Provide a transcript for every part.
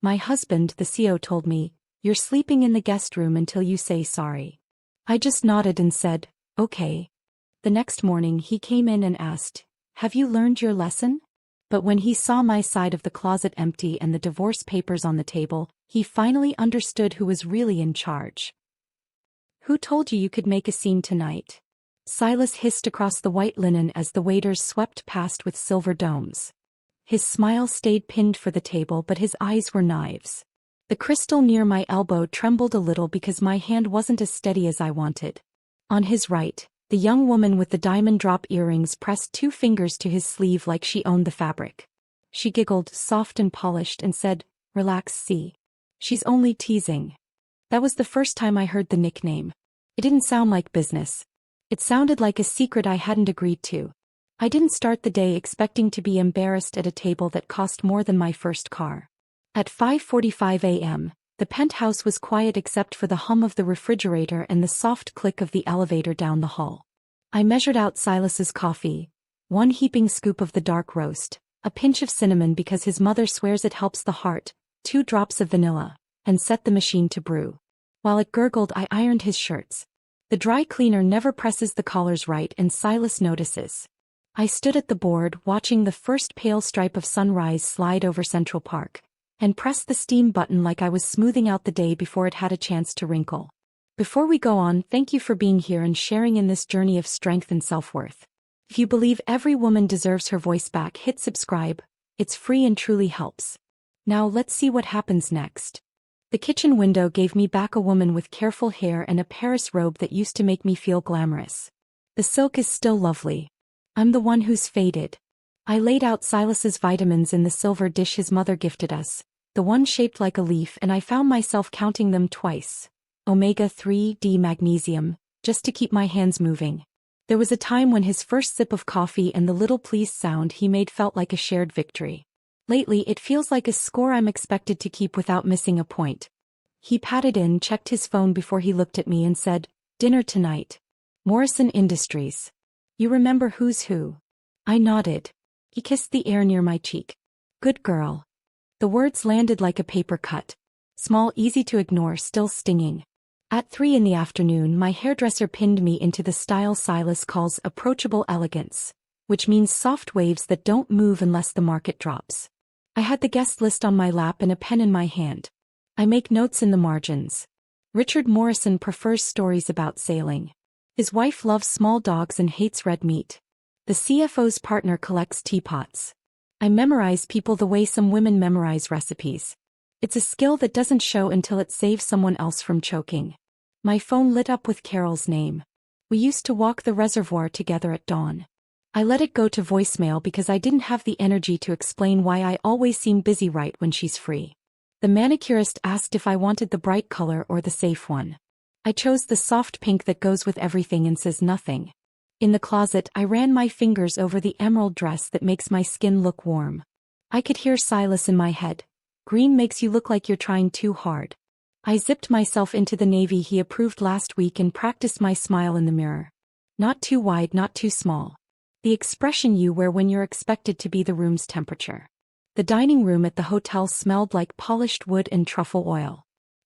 My husband, the CEO, told me, "You're sleeping in the guest room until you say sorry." I just nodded and said, "Okay." The next morning he came in and asked, "Have you learned your lesson?" But when he saw my side of the closet empty and the divorce papers on the table, he finally understood who was really in charge. "Who told you you could make a scene tonight?" Silas hissed across the white linen as the waiters swept past with silver domes. His smile stayed pinned for the table, but his eyes were knives. The crystal near my elbow trembled a little because my hand wasn't as steady as I wanted. On his right, the young woman with the diamond drop earrings pressed 2 fingers to his sleeve like she owned the fabric. She giggled, soft and polished, and said, "Relax, see. She's only teasing." That was the first time I heard the nickname. It didn't sound like business. It sounded like a secret I hadn't agreed to. I didn't start the day expecting to be embarrassed at a table that cost more than my first car. At 5:45 a.m., the penthouse was quiet except for the hum of the refrigerator and the soft click of the elevator down the hall. I measured out Silas's coffee, 1 heaping scoop of the dark roast, a pinch of cinnamon because his mother swears it helps the heart, 2 drops of vanilla, and set the machine to brew. While it gurgled, I ironed his shirts. The dry cleaner never presses the collars right and Silas notices. I stood at the board watching the first pale stripe of sunrise slide over Central Park, and pressed the steam button like I was smoothing out the day before it had a chance to wrinkle. Before we go on, thank you for being here and sharing in this journey of strength and self-worth. If you believe every woman deserves her voice back, hit subscribe. It's free and truly helps. Now let's see what happens next. The kitchen window gave me back a woman with careful hair and a Paris robe that used to make me feel glamorous. The silk is still lovely. I'm the one who's faded. I laid out Silas's vitamins in the silver dish his mother gifted us, the one shaped like a leaf, and I found myself counting them twice. Omega-3 magnesium, just to keep my hands moving. There was a time when his first sip of coffee and the little pleased sound he made felt like a shared victory. Lately it feels like a score I'm expected to keep without missing a point. He patted in, checked his phone before he looked at me and said, "Dinner tonight. Morrison Industries. You remember who's who?" I nodded. He kissed the air near my cheek. "Good girl." The words landed like a paper cut. Small, easy to ignore, still stinging. At 3 in the afternoon, my hairdresser pinned me into the style Silas calls approachable elegance, which means soft waves that don't move unless the market drops. I had the guest list on my lap and a pen in my hand. I make notes in the margins. Richard Morrison prefers stories about sailing. His wife loves small dogs and hates red meat. The CFO's partner collects teapots. I memorize people the way some women memorize recipes. It's a skill that doesn't show until it saves someone else from choking. My phone lit up with Carol's name. We used to walk the reservoir together at dawn. I let it go to voicemail because I didn't have the energy to explain why I always seem busy right when she's free. The manicurist asked if I wanted the bright color or the safe one. I chose the soft pink that goes with everything and says nothing. In the closet, I ran my fingers over the emerald dress that makes my skin look warm. I could hear Silas in my head. "Green makes you look like you're trying too hard." I zipped myself into the navy he approved last week and practiced my smile in the mirror. Not too wide, not too small. The expression you wear when you're expected to be the room's temperature. The dining room at the hotel smelled like polished wood and truffle oil.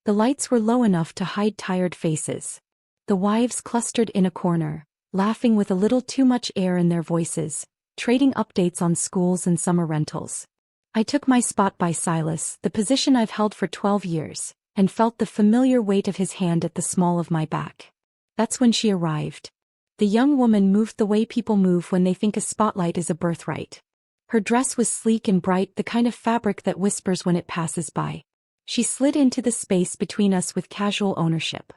The lights were low enough to hide tired faces. The wives clustered in a corner, laughing with a little too much air in their voices, trading updates on schools and summer rentals. I took my spot by Silas, the position I've held for 12 years, and felt the familiar weight of his hand at the small of my back. That's when she arrived. The young woman moved the way people move when they think a spotlight is a birthright. Her dress was sleek and bright, the kind of fabric that whispers when it passes by. She slid into the space between us with casual ownership.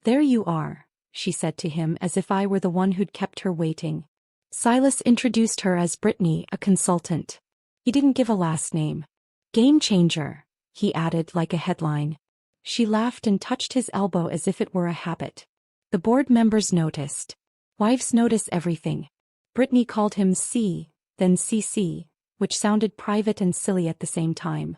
"There you are," she said to him as if I were the one who'd kept her waiting. Silas introduced her as Brittany, a consultant. He didn't give a last name. "Game changer," he added like a headline. She laughed and touched his elbow as if it were a habit. The board members noticed. Wives notice everything. Brittany called him C, then CC, which sounded private and silly at the same time.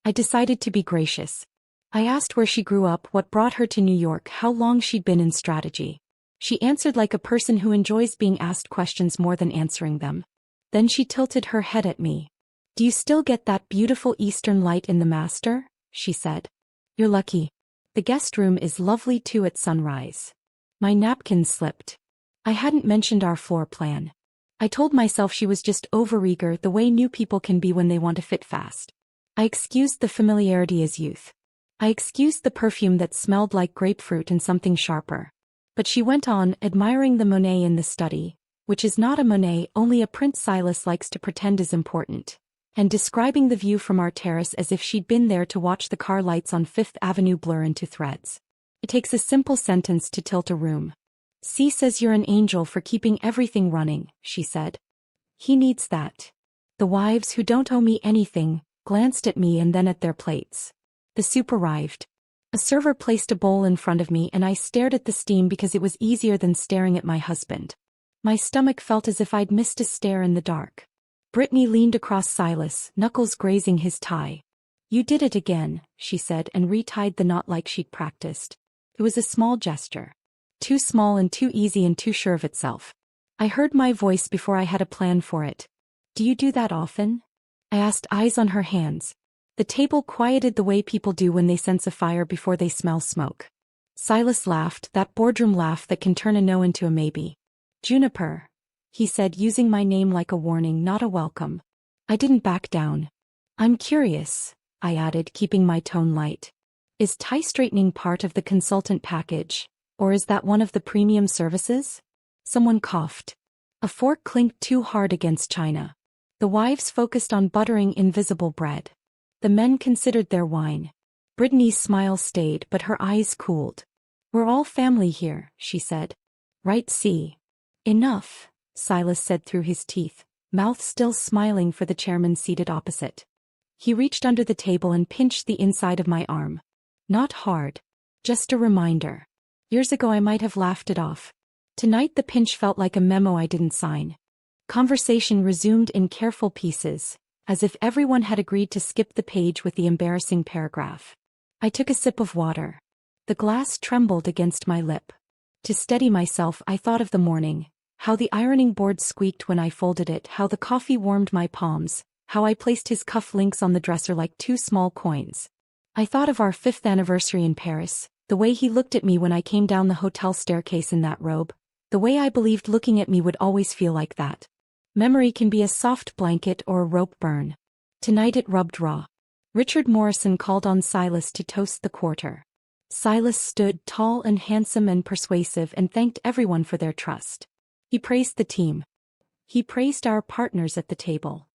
I decided to be gracious. I asked where she grew up, what brought her to New York, how long she'd been in strategy. She answered like a person who enjoys being asked questions more than answering them. Then she tilted her head at me. "Do you still get that beautiful Eastern light in the master?" she said. You're lucky. The guest room is lovely too at sunrise. My napkin slipped. I hadn't mentioned our floor plan. I told myself she was just overeager the way new people can be when they want to fit fast. I excused the familiarity as youth. I excused the perfume that smelled like grapefruit and something sharper. But she went on, admiring the Monet in the study, which is not a Monet, only a print Silas likes to pretend is important, and describing the view from our terrace as if she'd been there to watch the car lights on Fifth Avenue blur into threads. It takes a simple sentence to tilt a room. C says you're an angel for keeping everything running, she said. He needs that. The wives who don't owe me anything glanced at me and then at their plates. The soup arrived. A server placed a bowl in front of me and I stared at the steam because it was easier than staring at my husband. My stomach felt as if I'd missed a stare in the dark. Brittany leaned across Silas, knuckles grazing his tie. You did it again, she said and retied the knot like she'd practiced. It was a small gesture. Too small and too easy and too sure of itself. I heard my voice before I had a plan for it. Do you do that often? I asked, eyes on her hands. The table quieted the way people do when they sense a fire before they smell smoke. Silas laughed, that boardroom laugh that can turn a no into a maybe. Juniper, he said, using my name like a warning, not a welcome. I didn't back down. I'm curious, I added, keeping my tone light. Is tie straightening part of the consultant package, or is that one of the premium services? Someone coughed. A fork clinked too hard against china. The wives focused on buttering invisible bread. The men considered their wine. Brittany's smile stayed, but her eyes cooled. We're all family here, she said. Right, see. Enough, Silas said through his teeth, mouth still smiling for the chairman seated opposite. He reached under the table and pinched the inside of my arm. Not hard. Just a reminder. Years ago I might have laughed it off. Tonight the pinch felt like a memo I didn't sign. Conversation resumed in careful pieces, as if everyone had agreed to skip the page with the embarrassing paragraph. I took a sip of water. The glass trembled against my lip. To steady myself, I thought of the morning, how the ironing board squeaked when I folded it, how the coffee warmed my palms, how I placed his cuff links on the dresser like two small coins. I thought of our 5th anniversary in Paris, the way he looked at me when I came down the hotel staircase in that robe, the way I believed looking at me would always feel like that. Memory can be a soft blanket or a rope burn. Tonight it rubbed raw. Richard Morrison called on Silas to toast the quarter. Silas stood tall and handsome and persuasive and thanked everyone for their trust. He praised the team. He praised our partners at the table.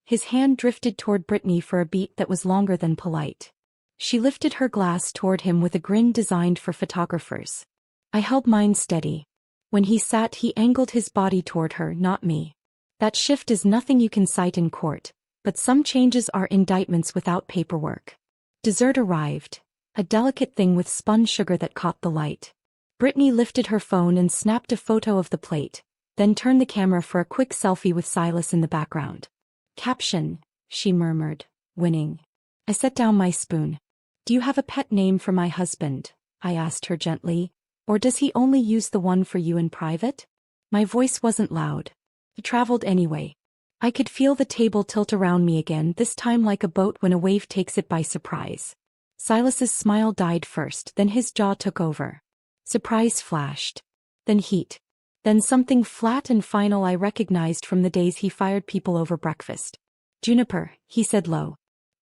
His hand drifted toward Brittany for a beat that was longer than polite. She lifted her glass toward him with a grin designed for photographers. I held mine steady. When he sat, he angled his body toward her, not me. That shift is nothing you can cite in court, but some changes are indictments without paperwork. Dessert arrived, a delicate thing with spun sugar that caught the light. Brittany lifted her phone and snapped a photo of the plate, then turned the camera for a quick selfie with Silas in the background. Caption, she murmured, winning. I set down my spoon. Do you have a pet name for my husband? I asked her gently, or does he only use the one for you in private? My voice wasn't loud. It traveled anyway. I could feel the table tilt around me again, this time like a boat when a wave takes it by surprise. Silas's smile died first, then his jaw took over. Surprise flashed. Then heat. Then something flat and final I recognized from the days he fired people over breakfast. Juniper, he said low.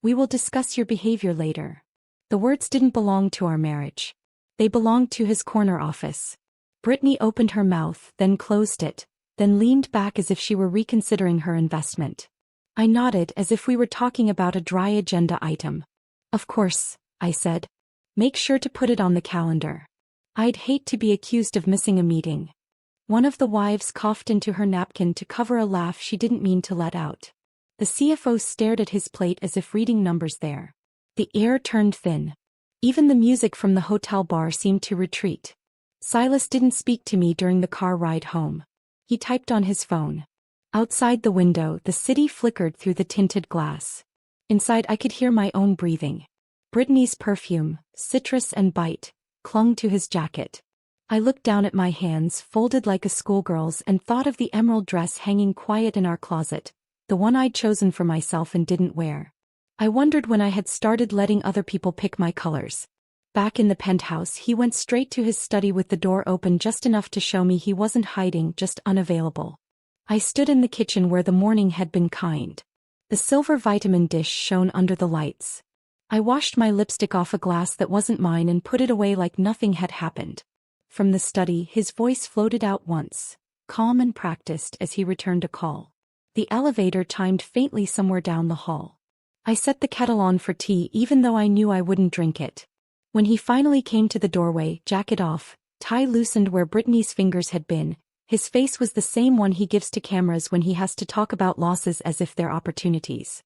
We will discuss your behavior later. The words didn't belong to our marriage. They belonged to his corner office. Brittany opened her mouth, then closed it, then leaned back as if she were reconsidering her investment. I nodded as if we were talking about a dry agenda item. Of course, I said. Make sure to put it on the calendar. I'd hate to be accused of missing a meeting. One of the wives coughed into her napkin to cover a laugh she didn't mean to let out. The CFO stared at his plate as if reading numbers there. The air turned thin. Even the music from the hotel bar seemed to retreat. Silas didn't speak to me during the car ride home. He typed on his phone. Outside the window, the city flickered through the tinted glass. Inside, I could hear my own breathing. Brittany's perfume, citrus and bite, clung to his jacket. I looked down at my hands, folded like a schoolgirl's, and thought of the emerald dress hanging quiet in our closet, the one I'd chosen for myself and didn't wear. I wondered when I had started letting other people pick my colors. Back in the penthouse, he went straight to his study with the door open just enough to show me he wasn't hiding, just unavailable. I stood in the kitchen where the morning had been kind. The silver vitamin dish shone under the lights. I washed my lipstick off a glass that wasn't mine and put it away like nothing had happened. From the study, his voice floated out once, calm and practiced, as he returned a call. The elevator chimed faintly somewhere down the hall. I set the kettle on for tea even though I knew I wouldn't drink it. When he finally came to the doorway, jacket off, tie loosened where Brittany's fingers had been, his face was the same one he gives to cameras when he has to talk about losses as if they're opportunities.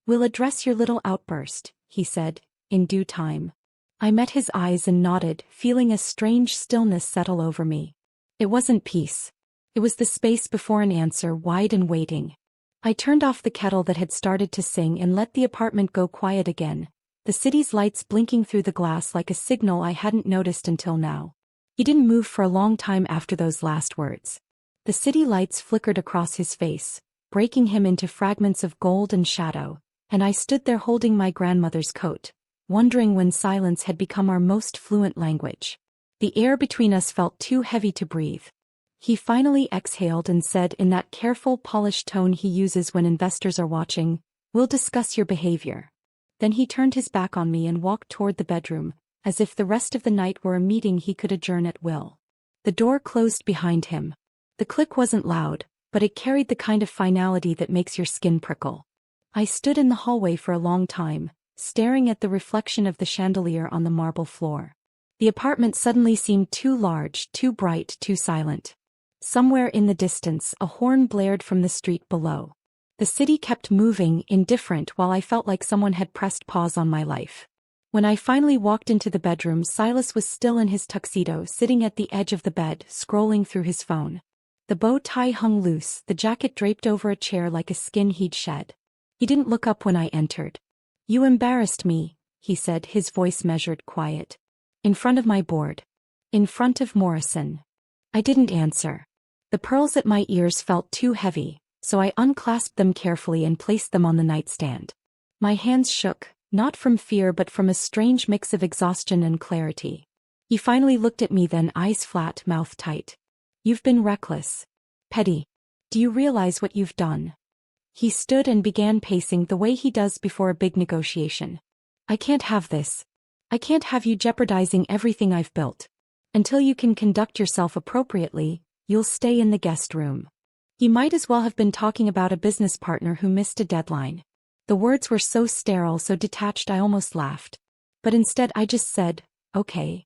"We'll address your little outburst," he said, in due time. I met his eyes and nodded, feeling a strange stillness settle over me. It wasn't peace. It was the space before an answer, wide and waiting. I turned off the kettle that had started to sing and let the apartment go quiet again, the city's lights blinking through the glass like a signal I hadn't noticed until now. He didn't move for a long time after those last words. The city lights flickered across his face, breaking him into fragments of gold and shadow, and I stood there holding my grandmother's coat, wondering when silence had become our most fluent language. The air between us felt too heavy to breathe. He finally exhaled and said in that careful, polished tone he uses when investors are watching, "We'll discuss your behavior." Then he turned his back on me and walked toward the bedroom, as if the rest of the night were a meeting he could adjourn at will. The door closed behind him. The click wasn't loud, but it carried the kind of finality that makes your skin prickle. I stood in the hallway for a long time, staring at the reflection of the chandelier on the marble floor. The apartment suddenly seemed too large, too bright, too silent. Somewhere in the distance, a horn blared from the street below. The city kept moving, indifferent, while I felt like someone had pressed pause on my life. When I finally walked into the bedroom, Silas was still in his tuxedo, sitting at the edge of the bed, scrolling through his phone. The bow tie hung loose, the jacket draped over a chair like a skin he'd shed. He didn't look up when I entered. "You embarrassed me," he said, his voice measured, quiet. "In front of my board. In front of Morrison." I didn't answer. The pearls at my ears felt too heavy, so I unclasped them carefully and placed them on the nightstand. My hands shook, not from fear but from a strange mix of exhaustion and clarity. He finally looked at me then, eyes flat, mouth tight. "You've been reckless. Petty. Do you realize what you've done?" He stood and began pacing the way he does before a big negotiation. "I can't have this. I can't have you jeopardizing everything I've built. Until you can conduct yourself appropriately, you'll stay in the guest room." He might as well have been talking about a business partner who missed a deadline. The words were so sterile, so detached I almost laughed. But instead I just said, "Okay."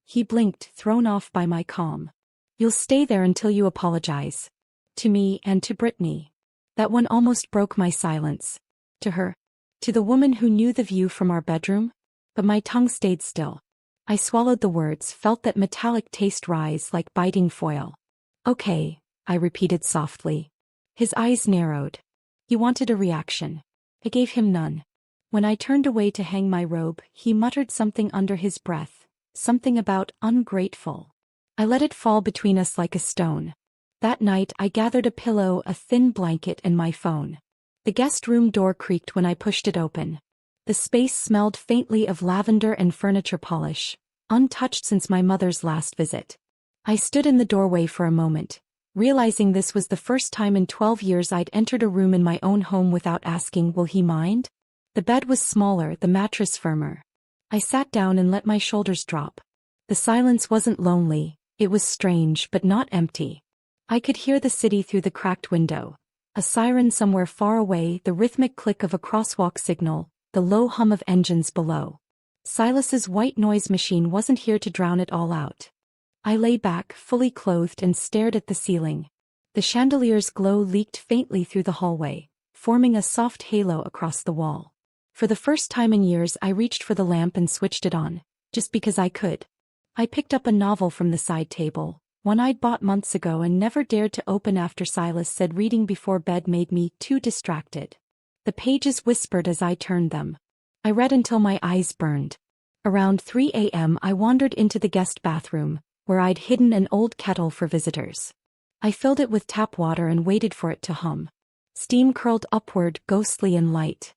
He blinked, thrown off by my calm. "You'll stay there until you apologize. To me and to Brittany." That one almost broke my silence. To her? To the woman who knew the view from our bedroom? But my tongue stayed still. I swallowed the words, felt that metallic taste rise like biting foil. "Okay," I repeated softly. His eyes narrowed. He wanted a reaction. I gave him none. When I turned away to hang my robe, he muttered something under his breath, something about ungrateful. I let it fall between us like a stone. That night I gathered a pillow, a thin blanket, and my phone. The guest room door creaked when I pushed it open. The space smelled faintly of lavender and furniture polish, untouched since my mother's last visit. I stood in the doorway for a moment, realizing this was the first time in 12 years I'd entered a room in my own home without asking, "Will he mind?" The bed was smaller, the mattress firmer. I sat down and let my shoulders drop. The silence wasn't lonely, it was strange but not empty. I could hear the city through the cracked window. A siren somewhere far away, the rhythmic click of a crosswalk signal, the low hum of engines below. Silas's white noise machine wasn't here to drown it all out. I lay back, fully clothed, and stared at the ceiling. The chandelier's glow leaked faintly through the hallway, forming a soft halo across the wall. For the first time in years I reached for the lamp and switched it on, just because I could. I picked up a novel from the side table, one I'd bought months ago and never dared to open after Silas said reading before bed made me too distracted. The pages whispered as I turned them. I read until my eyes burned. Around 3 a.m. I wandered into the guest bathroom, where I'd hidden an old kettle for visitors. I filled it with tap water and waited for it to hum. Steam curled upward, ghostly and light.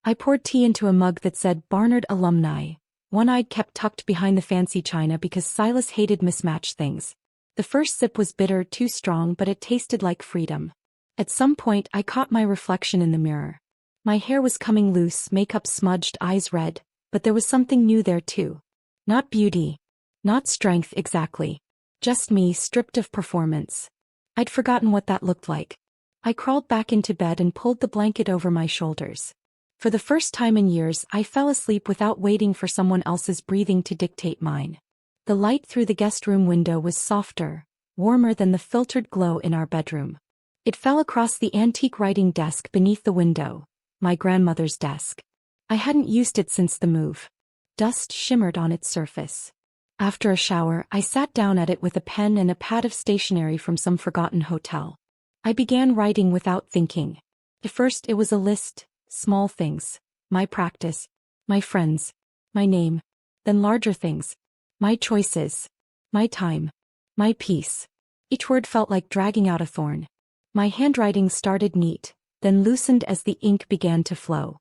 I poured tea into a mug that said Barnard Alumni. One I'd kept tucked behind the fancy china because Silas hated mismatched things. The first sip was bitter, too strong, but it tasted like freedom. At some point I caught my reflection in the mirror. My hair was coming loose, makeup smudged, eyes red, but there was something new there too. Not beauty. Not strength exactly. Just me, stripped of performance. I'd forgotten what that looked like. I crawled back into bed and pulled the blanket over my shoulders. For the first time in years, I fell asleep without waiting for someone else's breathing to dictate mine. The light through the guest room window was softer, warmer than the filtered glow in our bedroom. It fell across the antique writing desk beneath the window, my grandmother's desk. I hadn't used it since the move. Dust shimmered on its surface. After a shower, I sat down at it with a pen and a pad of stationery from some forgotten hotel. I began writing without thinking. At first it was a list, small things, my practice, my friends, my name, then larger things, my choices, my time, my peace. Each word felt like dragging out a thorn. My handwriting started neat, then loosened as the ink began to flow.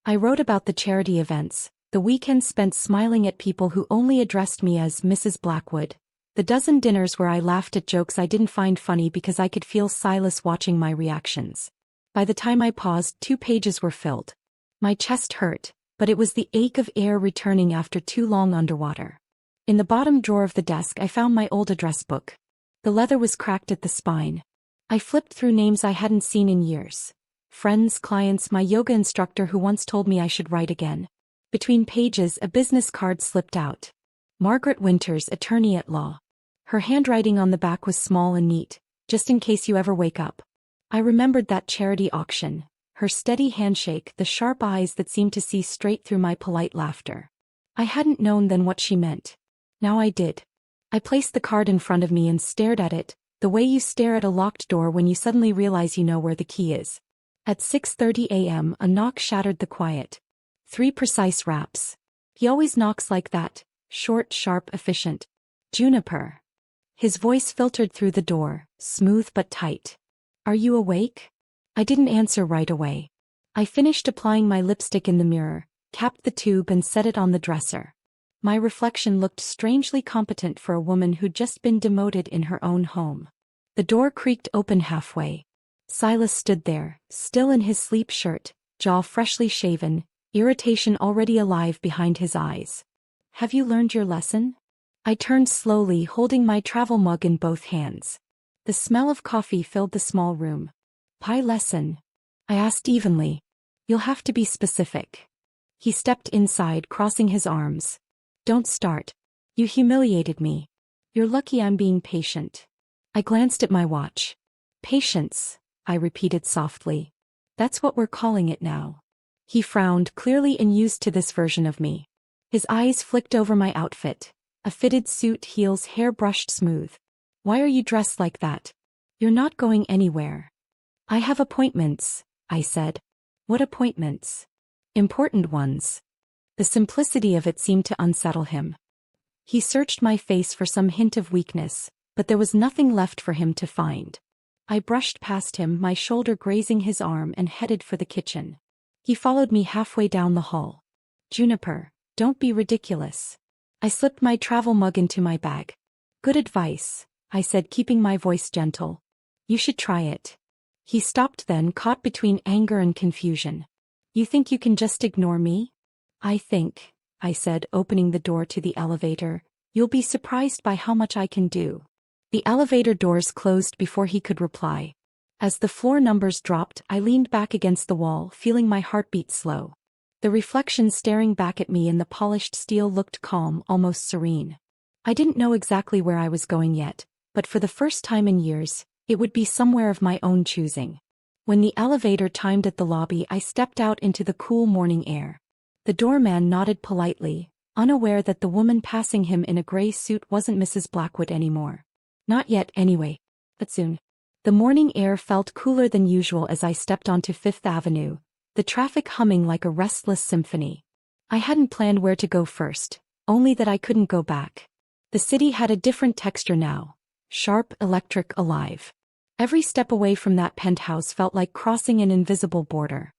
I wrote about the charity events, the weekends spent smiling at people who only addressed me as Mrs. Blackwood, the dozen dinners where I laughed at jokes I didn't find funny because I could feel Silas watching my reactions. By the time I paused, 2 pages were filled. My chest hurt, but it was the ache of air returning after too long underwater. In the bottom drawer of the desk I found my old address book. The leather was cracked at the spine. I flipped through names I hadn't seen in years. Friends, clients, my yoga instructor who once told me I should write again. Between pages, a business card slipped out. Margaret Winters, attorney at law. Her handwriting on the back was small and neat, just in case you ever wake up. I remembered that charity auction, her steady handshake, the sharp eyes that seemed to see straight through my polite laughter. I hadn't known then what she meant. Now I did. I placed the card in front of me and stared at it, the way you stare at a locked door when you suddenly realize you know where the key is. At 6:30 a.m., a knock shattered the quiet. 3 precise raps. He always knocks like that, short, sharp, efficient. Juniper. His voice filtered through the door, smooth but tight. Are you awake? I didn't answer right away. I finished applying my lipstick in the mirror, capped the tube and set it on the dresser. My reflection looked strangely competent for a woman who'd just been demoted in her own home. The door creaked open halfway. Silas stood there, still in his sleep shirt, jaw freshly shaven, irritation already alive behind his eyes. Have you learned your lesson? I turned slowly, holding my travel mug in both hands. The smell of coffee filled the small room. Pie lesson? I asked evenly. You'll have to be specific. He stepped inside, crossing his arms. Don't start. You humiliated me. You're lucky I'm being patient. I glanced at my watch. Patience, I repeated softly. That's what we're calling it now. He frowned, clearly unused to this version of me. His eyes flicked over my outfit. A fitted suit, heels, hair brushed smooth. Why are you dressed like that? You're not going anywhere. I have appointments, I said. What appointments? Important ones. The simplicity of it seemed to unsettle him. He searched my face for some hint of weakness, but there was nothing left for him to find. I brushed past him, my shoulder grazing his arm, and headed for the kitchen. He followed me halfway down the hall. Juniper, don't be ridiculous. I slipped my travel mug into my bag. Good advice, I said, keeping my voice gentle. You should try it. He stopped then, caught between anger and confusion. You think you can just ignore me? I think, I said, opening the door to the elevator, you'll be surprised by how much I can do. The elevator doors closed before he could reply. As the floor numbers dropped, I leaned back against the wall, feeling my heartbeat slow. The reflection staring back at me in the polished steel looked calm, almost serene. I didn't know exactly where I was going yet, but for the first time in years, it would be somewhere of my own choosing. When the elevator timed at the lobby, I stepped out into the cool morning air. The doorman nodded politely, unaware that the woman passing him in a gray suit wasn't Mrs. Blackwood anymore. Not yet, anyway. But soon. The morning air felt cooler than usual as I stepped onto Fifth Avenue, the traffic humming like a restless symphony. I hadn't planned where to go first, only that I couldn't go back. The city had a different texture now. Sharp, electric, alive. Every step away from that penthouse felt like crossing an invisible border.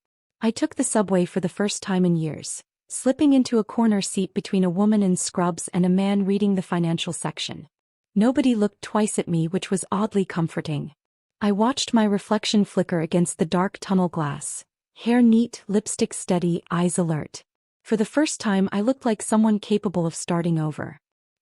I took the subway for the first time in years, slipping into a corner seat between a woman in scrubs and a man reading the financial section. Nobody looked twice at me, which was oddly comforting. I watched my reflection flicker against the dark tunnel glass. Hair neat, lipstick steady, eyes alert. For the first time I looked like someone capable of starting over.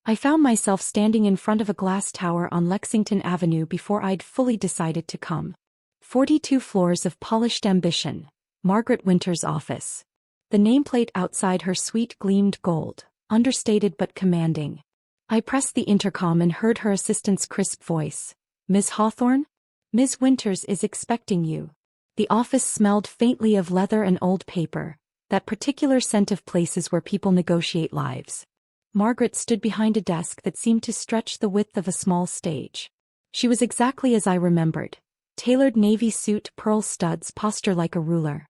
I found myself standing in front of a glass tower on Lexington Avenue before I'd fully decided to come. 42 floors of polished ambition. Margaret Winter's office. The nameplate outside her suite gleamed gold, understated but commanding. I pressed the intercom and heard her assistant's crisp voice. "Miss Hawthorne? Ms. Winters is expecting you." The office smelled faintly of leather and old paper, that particular scent of places where people negotiate lives. Margaret stood behind a desk that seemed to stretch the width of a small stage. She was exactly as I remembered. Tailored navy suit, pearl studs, posture like a ruler.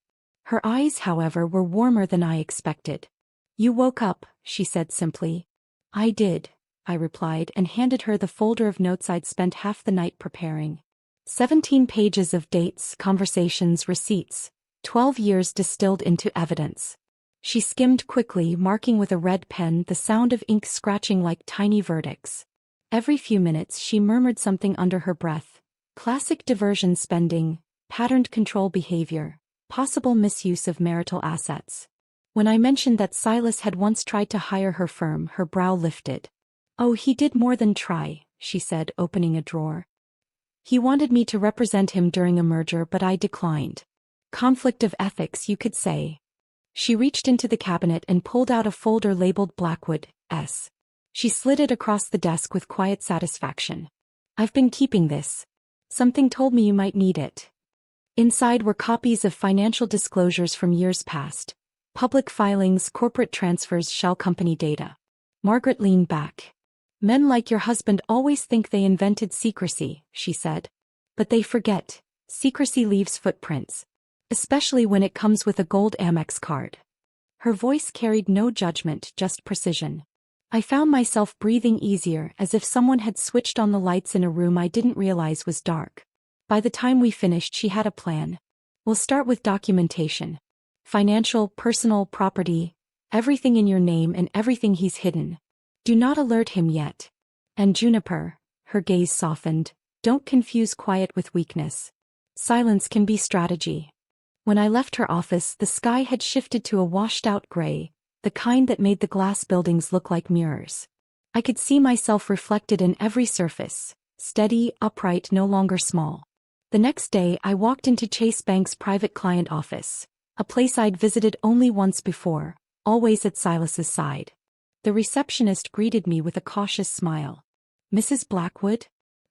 Her eyes, however, were warmer than I expected. "You woke up," she said simply. "I did," I replied and handed her the folder of notes I'd spent half the night preparing. 17 pages of dates, conversations, receipts, 12 years distilled into evidence. She skimmed quickly, marking with a red pen, the sound of ink scratching like tiny verdicts. Every few minutes she murmured something under her breath. Classic diversion spending, patterned control behavior, possible misuse of marital assets. When I mentioned that Silas had once tried to hire her firm, her brow lifted. "Oh, he did more than try," she said, opening a drawer. "He wanted me to represent him during a merger, but I declined. Conflict of ethics, you could say." She reached into the cabinet and pulled out a folder labeled Blackwood, S. She slid it across the desk with quiet satisfaction. "I've been keeping this. Something told me you might need it." Inside were copies of financial disclosures from years past. Public filings, corporate transfers, shell company data. Margaret leaned back. "Men like your husband always think they invented secrecy," she said. "But they forget. Secrecy leaves footprints. Especially when it comes with a gold Amex card." Her voice carried no judgment, just precision. I found myself breathing easier, as if someone had switched on the lights in a room I didn't realize was dark. By the time we finished, she had a plan. "We'll start with documentation. Financial, personal, property, everything in your name and everything he's hidden. Do not alert him yet. And Juniper," her gaze softened, "don't confuse quiet with weakness. Silence can be strategy." When I left her office, the sky had shifted to a washed-out gray, the kind that made the glass buildings look like mirrors. I could see myself reflected in every surface, steady, upright, no longer small. The next day I walked into Chase Bank's private client office, a place I'd visited only once before, always at Silas's side. The receptionist greeted me with a cautious smile. "Mrs. Blackwood?"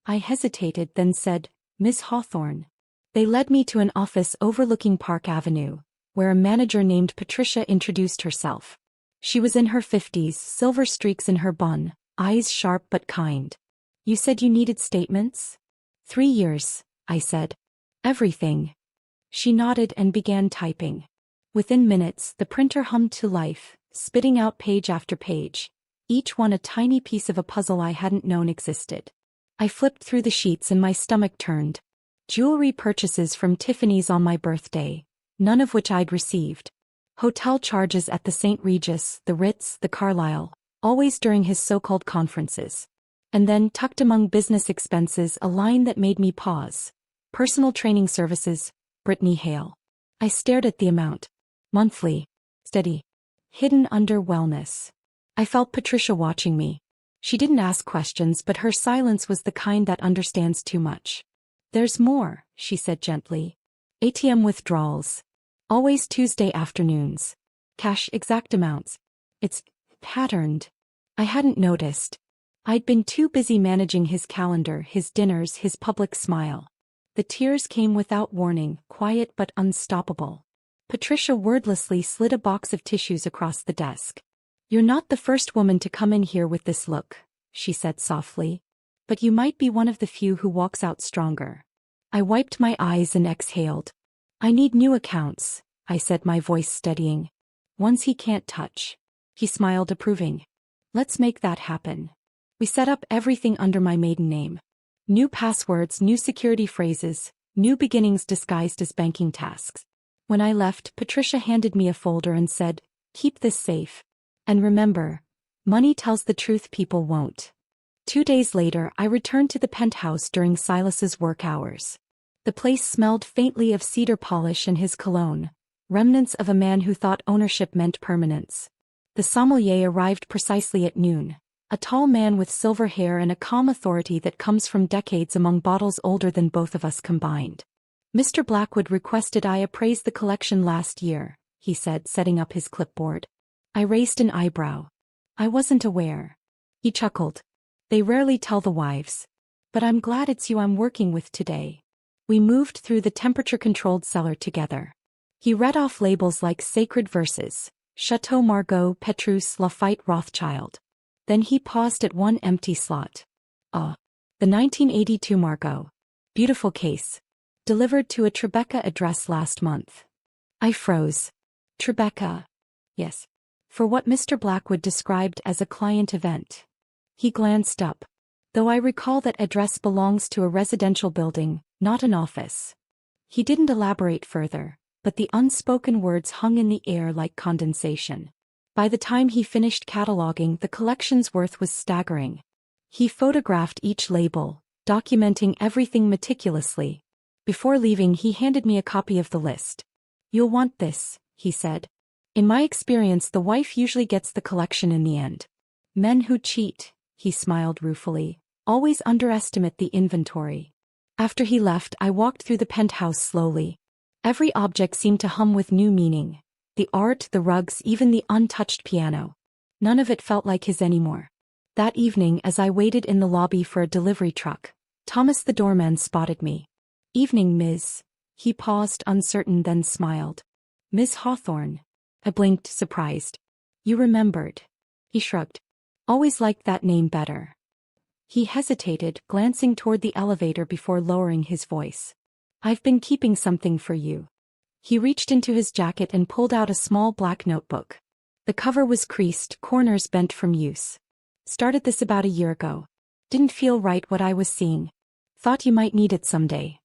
I hesitated, then said, "Miss Hawthorne." They led me to an office overlooking Park Avenue, where a manager named Patricia introduced herself. She was in her 50s, silver streaks in her bun, eyes sharp but kind. "You said you needed statements?" 3 years, I said. "Everything." She nodded and began typing. Within minutes, the printer hummed to life, spitting out page after page, each one a tiny piece of a puzzle I hadn't known existed. I flipped through the sheets and my stomach turned. Jewelry purchases from Tiffany's on my birthday, none of which I'd received. Hotel charges at the St. Regis, the Ritz, the Carlyle, always during his so-called conferences. And then, tucked among business expenses, a line that made me pause. Personal training services, Brittany Hale. I stared at the amount. Monthly. Steady. Hidden under wellness. I felt Patricia watching me. She didn't ask questions, but her silence was the kind that understands too much. "There's more," she said gently. "ATM withdrawals. Always Tuesday afternoons. Cash exact amounts. It's patterned." I hadn't noticed. I'd been too busy managing his calendar, his dinners, his public smile. The tears came without warning, quiet but unstoppable. Patricia wordlessly slid a box of tissues across the desk. "You're not the first woman to come in here with this look," she said softly. "But you might be one of the few who walks out stronger." I wiped my eyes and exhaled. "I need new accounts," I said, my voice steadying. "Ones he can't touch." He smiled, approving. "Let's make that happen." We set up everything under my maiden name. New passwords, new security phrases, new beginnings disguised as banking tasks. When I left, Patricia handed me a folder and said, "Keep this safe. And remember, money tells the truth people won't." 2 days later, I returned to the penthouse during Silas's work hours. The place smelled faintly of cedar polish and his cologne, remnants of a man who thought ownership meant permanence. The sommelier arrived precisely at noon, a tall man with silver hair and a calm authority that comes from decades among bottles older than both of us combined. "Mr. Blackwood requested I appraise the collection last year," he said, setting up his clipboard. I raised an eyebrow. "I wasn't aware." He chuckled. "They rarely tell the wives. But I'm glad it's you I'm working with today." We moved through the temperature-controlled cellar together. He read off labels like sacred verses: Chateau Margaux, Petrus, Lafite, Rothschild. Then he paused at one empty slot. "Ah, the 1982 Margaux. Beautiful case. Delivered to a Tribeca address last month." I froze. Tribeca? Yes. For what Mr. Blackwood described as a client event. He glanced up. "Though I recall that address belongs to a residential building, not an office." He didn't elaborate further, but the unspoken words hung in the air like condensation. By the time he finished cataloging, the collection's worth was staggering. He photographed each label, documenting everything meticulously. Before leaving, he handed me a copy of the list. "You'll want this," he said. "In my experience, the wife usually gets the collection in the end. Men who cheat," he smiled ruefully, "always underestimate the inventory." After he left, I walked through the penthouse slowly. Every object seemed to hum with new meaning. The art, the rugs, even the untouched piano. None of it felt like his anymore. That evening, as I waited in the lobby for a delivery truck, Thomas the doorman spotted me. "Evening, Ms." He paused, uncertain, then smiled. "Miss Hawthorne." I blinked, surprised. "You remembered." He shrugged. "Always liked that name better." He hesitated, glancing toward the elevator before lowering his voice. "I've been keeping something for you." He reached into his jacket and pulled out a small black notebook. The cover was creased, corners bent from use. "Started this about a year ago. Didn't feel right what I was seeing. Thought you might need it someday."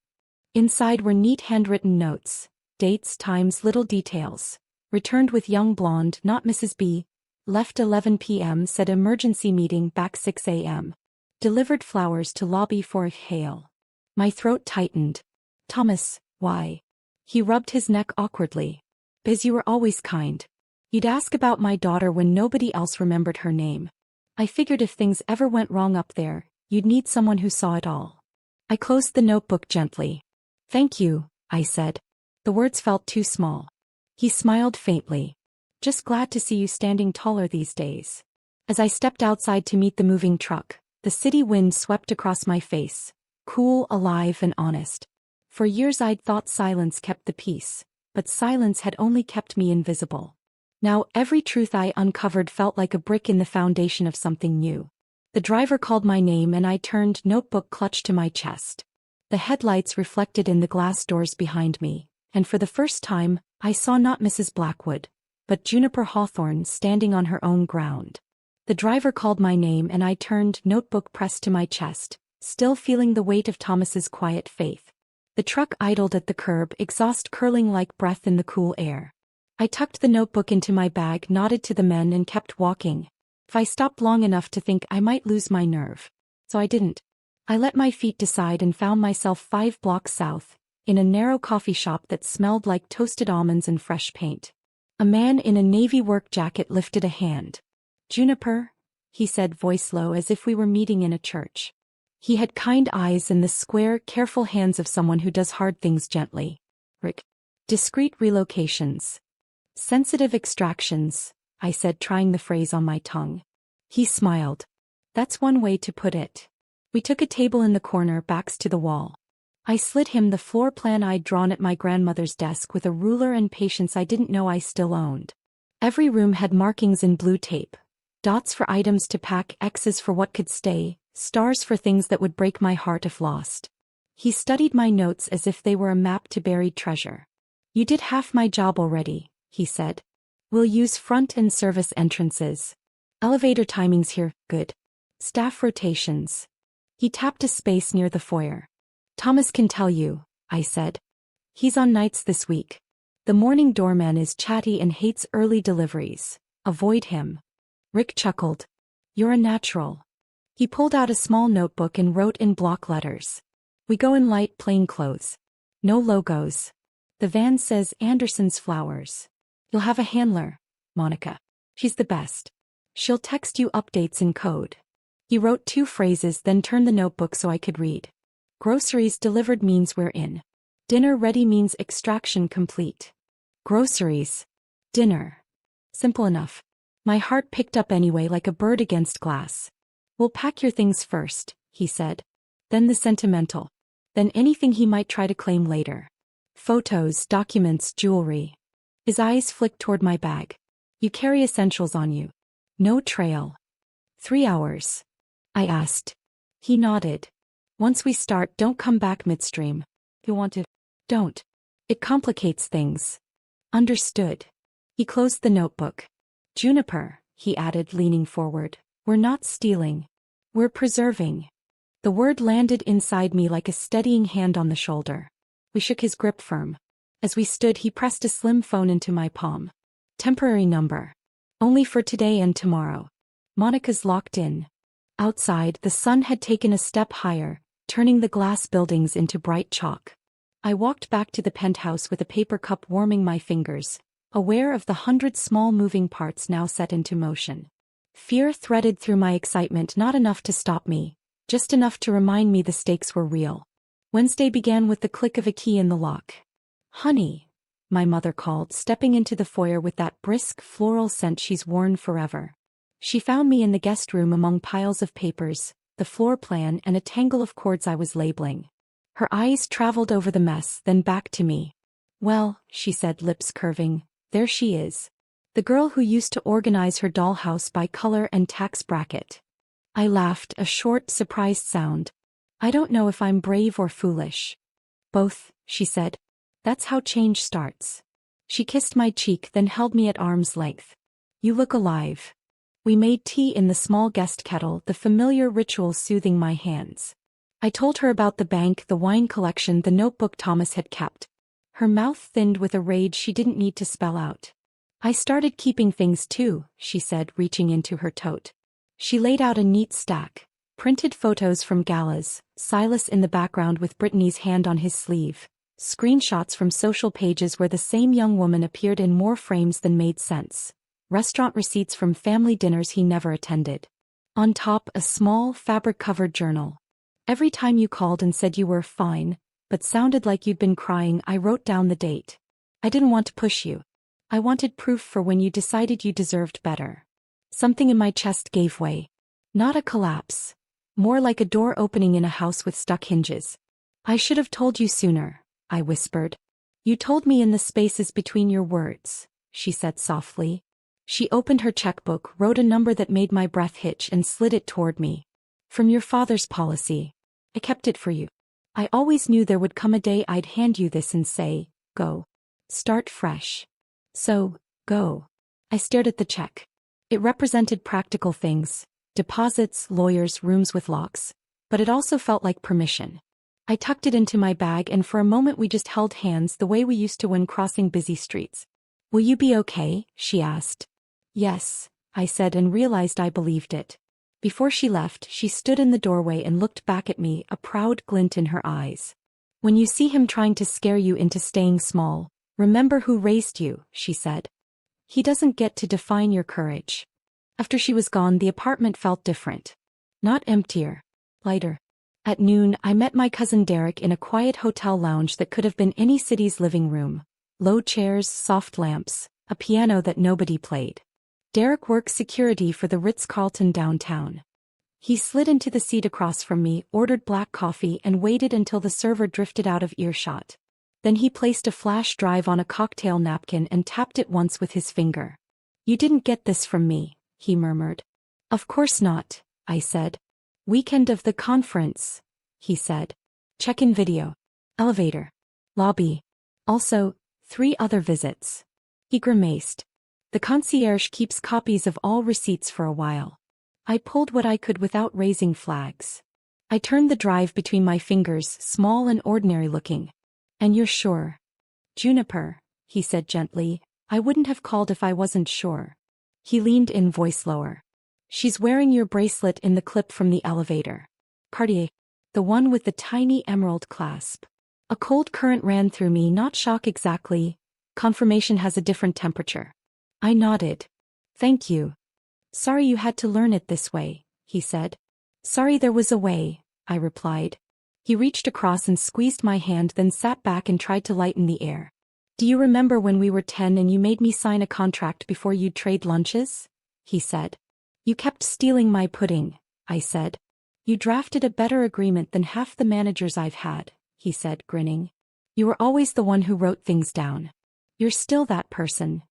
Inside were neat handwritten notes, dates, times, little details. "Returned with young blonde, not Mrs. B. Left 11 p.m. said emergency meeting back 6 a.m. Delivered flowers to lobby for a hail." My throat tightened. "Thomas, why?" He rubbed his neck awkwardly. "Biz, you were always kind. You'd ask about my daughter when nobody else remembered her name. I figured if things ever went wrong up there, you'd need someone who saw it all." I closed the notebook gently. "Thank you," I said. The words felt too small. He smiled faintly. "Just glad to see you standing taller these days." As I stepped outside to meet the moving truck, the city wind swept across my face, cool, alive, and honest. For years I'd thought silence kept the peace, but silence had only kept me invisible. Now every truth I uncovered felt like a brick in the foundation of something new. The driver called my name and I turned, notebook clutched to my chest. The headlights reflected in the glass doors behind me, and for the first time, I saw not Mrs. Blackwood, but Juniper Hawthorne standing on her own ground. The driver called my name and I turned, notebook pressed to my chest, still feeling the weight of Thomas's quiet faith. The truck idled at the curb, exhaust curling like breath in the cool air. I tucked the notebook into my bag, nodded to the men and kept walking. If I stopped long enough to think, I might lose my nerve. So I didn't. I let my feet decide and found myself 5 blocks south, in a narrow coffee shop that smelled like toasted almonds and fresh paint. A man in a navy work jacket lifted a hand. "Juniper," he said, voice low, as if we were meeting in a church. He had kind eyes and the square, careful hands of someone who does hard things gently. "Rick." "Discreet relocations. Sensitive extractions," I said, trying the phrase on my tongue. He smiled. "That's one way to put it." We took a table in the corner, backs to the wall. I slid him the floor plan I'd drawn at my grandmother's desk with a ruler and patience I didn't know I still owned. Every room had markings in blue tape. Dots for items to pack, X's for what could stay, stars for things that would break my heart if lost. He studied my notes as if they were a map to buried treasure. "You did half my job already," he said. "We'll use front and service entrances. Elevator timings here, good. Staff rotations." He tapped a space near the foyer. "Thomas can tell you," I said. "He's on nights this week." The morning doorman is chatty and hates early deliveries. Avoid him. Rick chuckled. You're a natural. He pulled out a small notebook and wrote in block letters. We go in light plain clothes. No logos. The van says Anderson's Flowers. You'll have a handler, Monica. She's the best. She'll text you updates in code. He wrote 2 phrases then turned the notebook so I could read. Groceries delivered means we're in. Dinner ready means extraction complete. Groceries. Dinner. Simple enough. My heart picked up anyway like a bird against glass. We'll pack your things first, he said. Then the sentimental. Then anything he might try to claim later. Photos, documents, jewelry. His eyes flicked toward my bag. You carry essentials on you. No trail. 3 hours. I asked. He nodded. Once we start, don't come back midstream. You want to? Don't. It complicates things. Understood. He closed the notebook. Juniper, he added, leaning forward. We're not stealing. We're preserving. The word landed inside me like a steadying hand on the shoulder. We shook his grip firm. As we stood, he pressed a slim phone into my palm. Temporary number. Only for today and tomorrow. Monica's locked in. Outside, the sun had taken a step higher, turning the glass buildings into bright chalk. I walked back to the penthouse with a paper cup warming my fingers, aware of the 100 small moving parts now set into motion. Fear threaded through my excitement, not enough to stop me, just enough to remind me the stakes were real. Wednesday began with the click of a key in the lock. Honey, my mother called, stepping into the foyer with that brisk floral scent she's worn forever. She found me in the guest room among piles of papers, the floor plan and a tangle of cords I was labeling. Her eyes traveled over the mess, then back to me. Well, she said, lips curving, there she is. The girl who used to organize her dollhouse by color and tax bracket. I laughed, a short, surprised sound. I don't know if I'm brave or foolish. Both, she said. That's how change starts. She kissed my cheek, then held me at arm's length. You look alive. We made tea in the small guest kettle, the familiar ritual soothing my hands. I told her about the bank, the wine collection, the notebook Thomas had kept. Her mouth thinned with a rage she didn't need to spell out. I started keeping things too, she said, reaching into her tote. She laid out a neat stack. Printed photos from galas, Silas in the background with Brittany's hand on his sleeve. Screenshots from social pages where the same young woman appeared in more frames than made sense. Restaurant receipts from family dinners he never attended. On top, a small, fabric-covered journal. Every time you called and said you were fine, but sounded like you'd been crying, I wrote down the date. I didn't want to push you. I wanted proof for when you decided you deserved better. Something in my chest gave way. Not a collapse. More like a door opening in a house with stuck hinges. I should have told you sooner, I whispered. You told me in the spaces between your words, she said softly. She opened her checkbook, wrote a number that made my breath hitch and slid it toward me. From your father's policy. I kept it for you. I always knew there would come a day I'd hand you this and say, go. Start fresh. So, go. I stared at the check. It represented practical things. Deposits, lawyers, rooms with locks. But it also felt like permission. I tucked it into my bag and for a moment we just held hands the way we used to when crossing busy streets. Will you be okay? She asked. Yes, I said and realized I believed it. Before she left, she stood in the doorway and looked back at me, a proud glint in her eyes. When you see him trying to scare you into staying small, remember who raised you, she said. He doesn't get to define your courage. After she was gone, the apartment felt different. Not emptier. Lighter. At noon, I met my cousin Derek in a quiet hotel lounge that could have been any city's living room. Low chairs, soft lamps, a piano that nobody played. Derek worked security for the Ritz-Carlton downtown. He slid into the seat across from me, ordered black coffee and waited until the server drifted out of earshot. Then he placed a flash drive on a cocktail napkin and tapped it once with his finger. You didn't get this from me, he murmured. Of course not, I said. Weekend of the conference, he said. Check-in video. Elevator. Lobby. Also, 3 other visits. He grimaced. The concierge keeps copies of all receipts for a while. I pulled what I could without raising flags. I turned the drive between my fingers, small and ordinary looking. And you're sure? Juniper, he said gently. I wouldn't have called if I wasn't sure. He leaned in, voice lower. She's wearing your bracelet in the clip from the elevator. Cartier. The one with the tiny emerald clasp. A cold current ran through me, not shock exactly. Confirmation has a different temperature. I nodded. Thank you. Sorry you had to learn it this way, he said. Sorry there was a way, I replied. He reached across and squeezed my hand, then sat back and tried to lighten the air. Do you remember when we were 10 and you made me sign a contract before you'd trade lunches? He said. You kept stealing my pudding, I said. You drafted a better agreement than half the managers I've had, he said, grinning. You were always the one who wrote things down. You're still that person.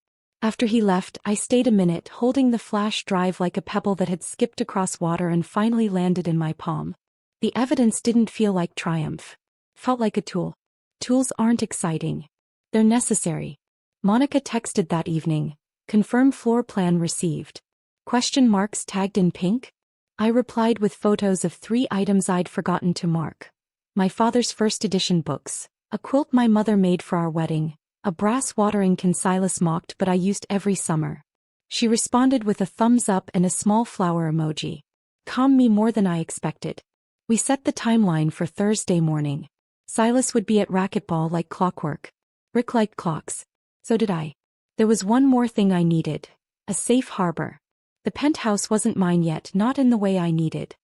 After he left, I stayed a minute, holding the flash drive like a pebble that had skipped across water and finally landed in my palm. The evidence didn't feel like triumph. Felt like a tool. Tools aren't exciting. They're necessary. Monica texted that evening. Confirm floor plan received. Question marks tagged in pink? I replied with photos of 3 items I'd forgotten to mark. My father's first edition books, a quilt my mother made for our wedding, a brass watering can Silas mocked but I used every summer. She responded with a thumbs up and a small flower emoji. Calmed me more than I expected. We set the timeline for Thursday morning. Silas would be at racquetball like clockwork. Rick liked clocks. So did I. There was one more thing I needed. A safe harbor. The penthouse wasn't mine yet, not in the way I needed.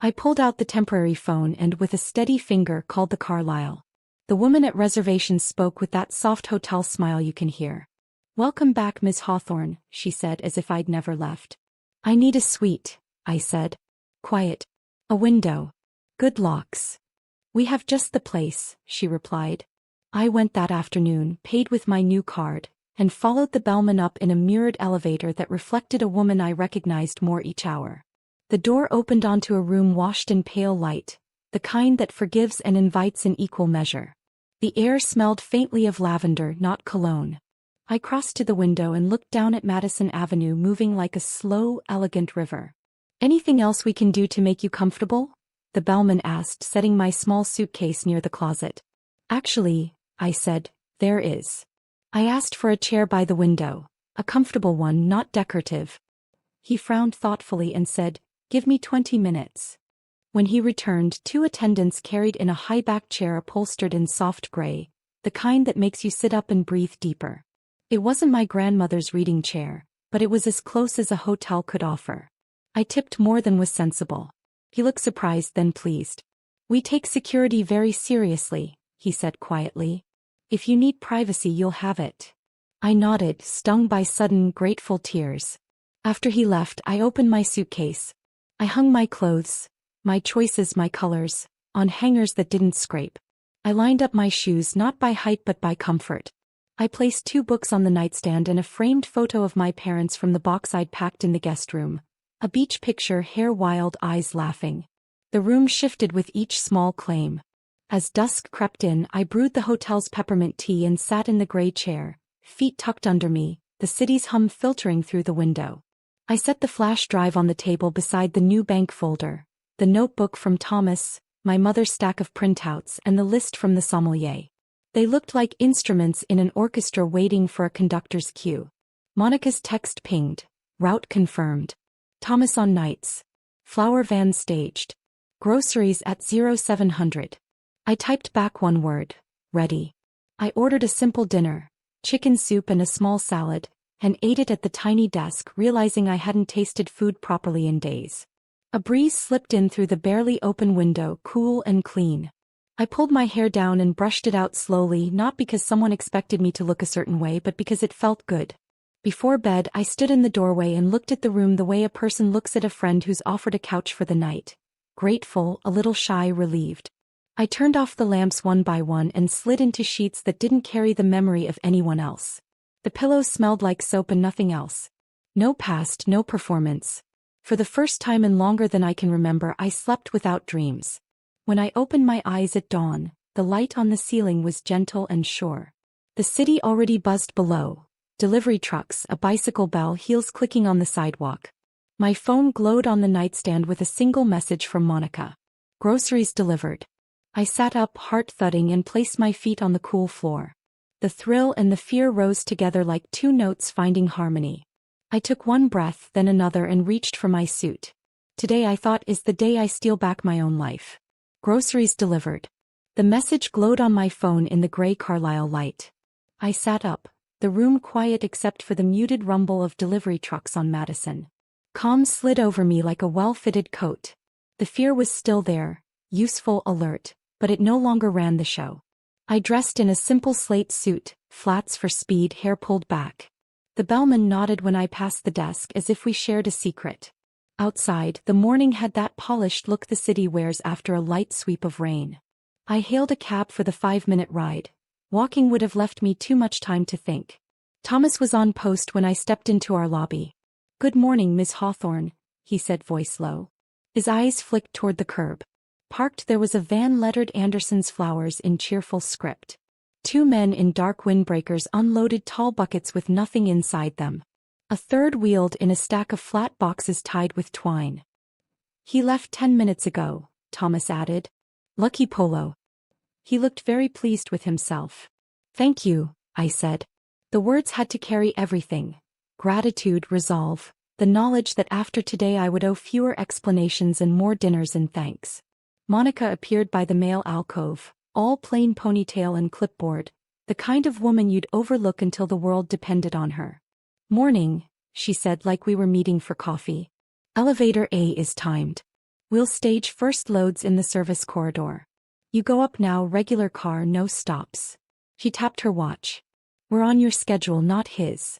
I pulled out the temporary phone and with a steady finger called the Carlisle. The woman at reservations spoke with that soft hotel smile you can hear. Welcome back, Miss Hawthorne, she said as if I'd never left. I need a suite, I said. Quiet. A window. Good locks. We have just the place, she replied. I went that afternoon, paid with my new card, and followed the bellman up in a mirrored elevator that reflected a woman I recognized more each hour. The door opened onto a room washed in pale light, the kind that forgives and invites in equal measure. The air smelled faintly of lavender, not cologne. I crossed to the window and looked down at Madison Avenue moving like a slow, elegant river. Anything else we can do to make you comfortable? The bellman asked, setting my small suitcase near the closet. Actually, I said, there is. I asked for a chair by the window, a comfortable one, not decorative. He frowned thoughtfully and said, give me 20 minutes. When he returned, 2 attendants carried in a high-backed chair upholstered in soft gray, the kind that makes you sit up and breathe deeper. It wasn't my grandmother's reading chair, but it was as close as a hotel could offer. I tipped more than was sensible. He looked surprised, then pleased. We take security very seriously, he said quietly. If you need privacy, you'll have it. I nodded, stung by sudden, grateful tears. After he left, I opened my suitcase. I hung my clothes, my choices, my colors, on hangers that didn't scrape. I lined up my shoes not by height but by comfort. I placed 2 books on the nightstand and a framed photo of my parents from the box I'd packed in the guest room. A beach picture, hair wild, eyes laughing. The room shifted with each small claim. As dusk crept in, I brewed the hotel's peppermint tea and sat in the gray chair, feet tucked under me, the city's hum filtering through the window. I set the flash drive on the table beside the new bank folder, the notebook from Thomas, my mother's stack of printouts, and the list from the sommelier. They looked like instruments in an orchestra waiting for a conductor's cue. Monica's text pinged. Route confirmed. Thomas on nights. Flower van staged. Groceries at 0700. I typed back one word. Ready. I ordered a simple dinner, chicken soup and a small salad, and ate it at the tiny desk, realizing I hadn't tasted food properly in days. A breeze slipped in through the barely open window, cool and clean. I pulled my hair down and brushed it out slowly, not because someone expected me to look a certain way but because it felt good. Before bed, I stood in the doorway and looked at the room the way a person looks at a friend who's offered a couch for the night. Grateful, a little shy, relieved. I turned off the lamps one by one and slid into sheets that didn't carry the memory of anyone else. The pillows smelled like soap and nothing else. No past, no performance. For the first time in longer than I can remember, I slept without dreams. When I opened my eyes at dawn, the light on the ceiling was gentle and sure. The city already buzzed below. Delivery trucks, a bicycle bell, heels clicking on the sidewalk. My phone glowed on the nightstand with a single message from Monica. Groceries delivered. I sat up, heart thudding, and placed my feet on the cool floor. The thrill and the fear rose together like two notes finding harmony. I took one breath, then another, and reached for my suit. Today, I thought, is the day I steal back my own life. Groceries delivered. The message glowed on my phone in the gray Carlisle light. I sat up, the room quiet except for the muted rumble of delivery trucks on Madison. Calm slid over me like a well-fitted coat. The fear was still there, useful, alert, but it no longer ran the show. I dressed in a simple slate suit, flats for speed, hair pulled back. The bellman nodded when I passed the desk as if we shared a secret. Outside, the morning had that polished look the city wears after a light sweep of rain. I hailed a cab for the 5-minute ride. Walking would have left me too much time to think. Thomas was on post when I stepped into our lobby. "Good morning, Miss Hawthorne," he said, voice low. His eyes flicked toward the curb. Parked there was a van lettered Anderson's Flowers in cheerful script. Two men in dark windbreakers unloaded tall buckets with nothing inside them. A third wheeled in a stack of flat boxes tied with twine. "He left 10 minutes ago," Thomas added. "Lucky Polo." He looked very pleased with himself. "Thank you," I said. The words had to carry everything. Gratitude, resolve, the knowledge that after today I would owe fewer explanations and more dinners and thanks. Monica appeared by the male alcove, all plain ponytail and clipboard, the kind of woman you'd overlook until the world depended on her. "Morning," she said like we were meeting for coffee. "Elevator A is timed. We'll stage first loads in the service corridor. You go up now, regular car, no stops." She tapped her watch. "We're on your schedule, not his."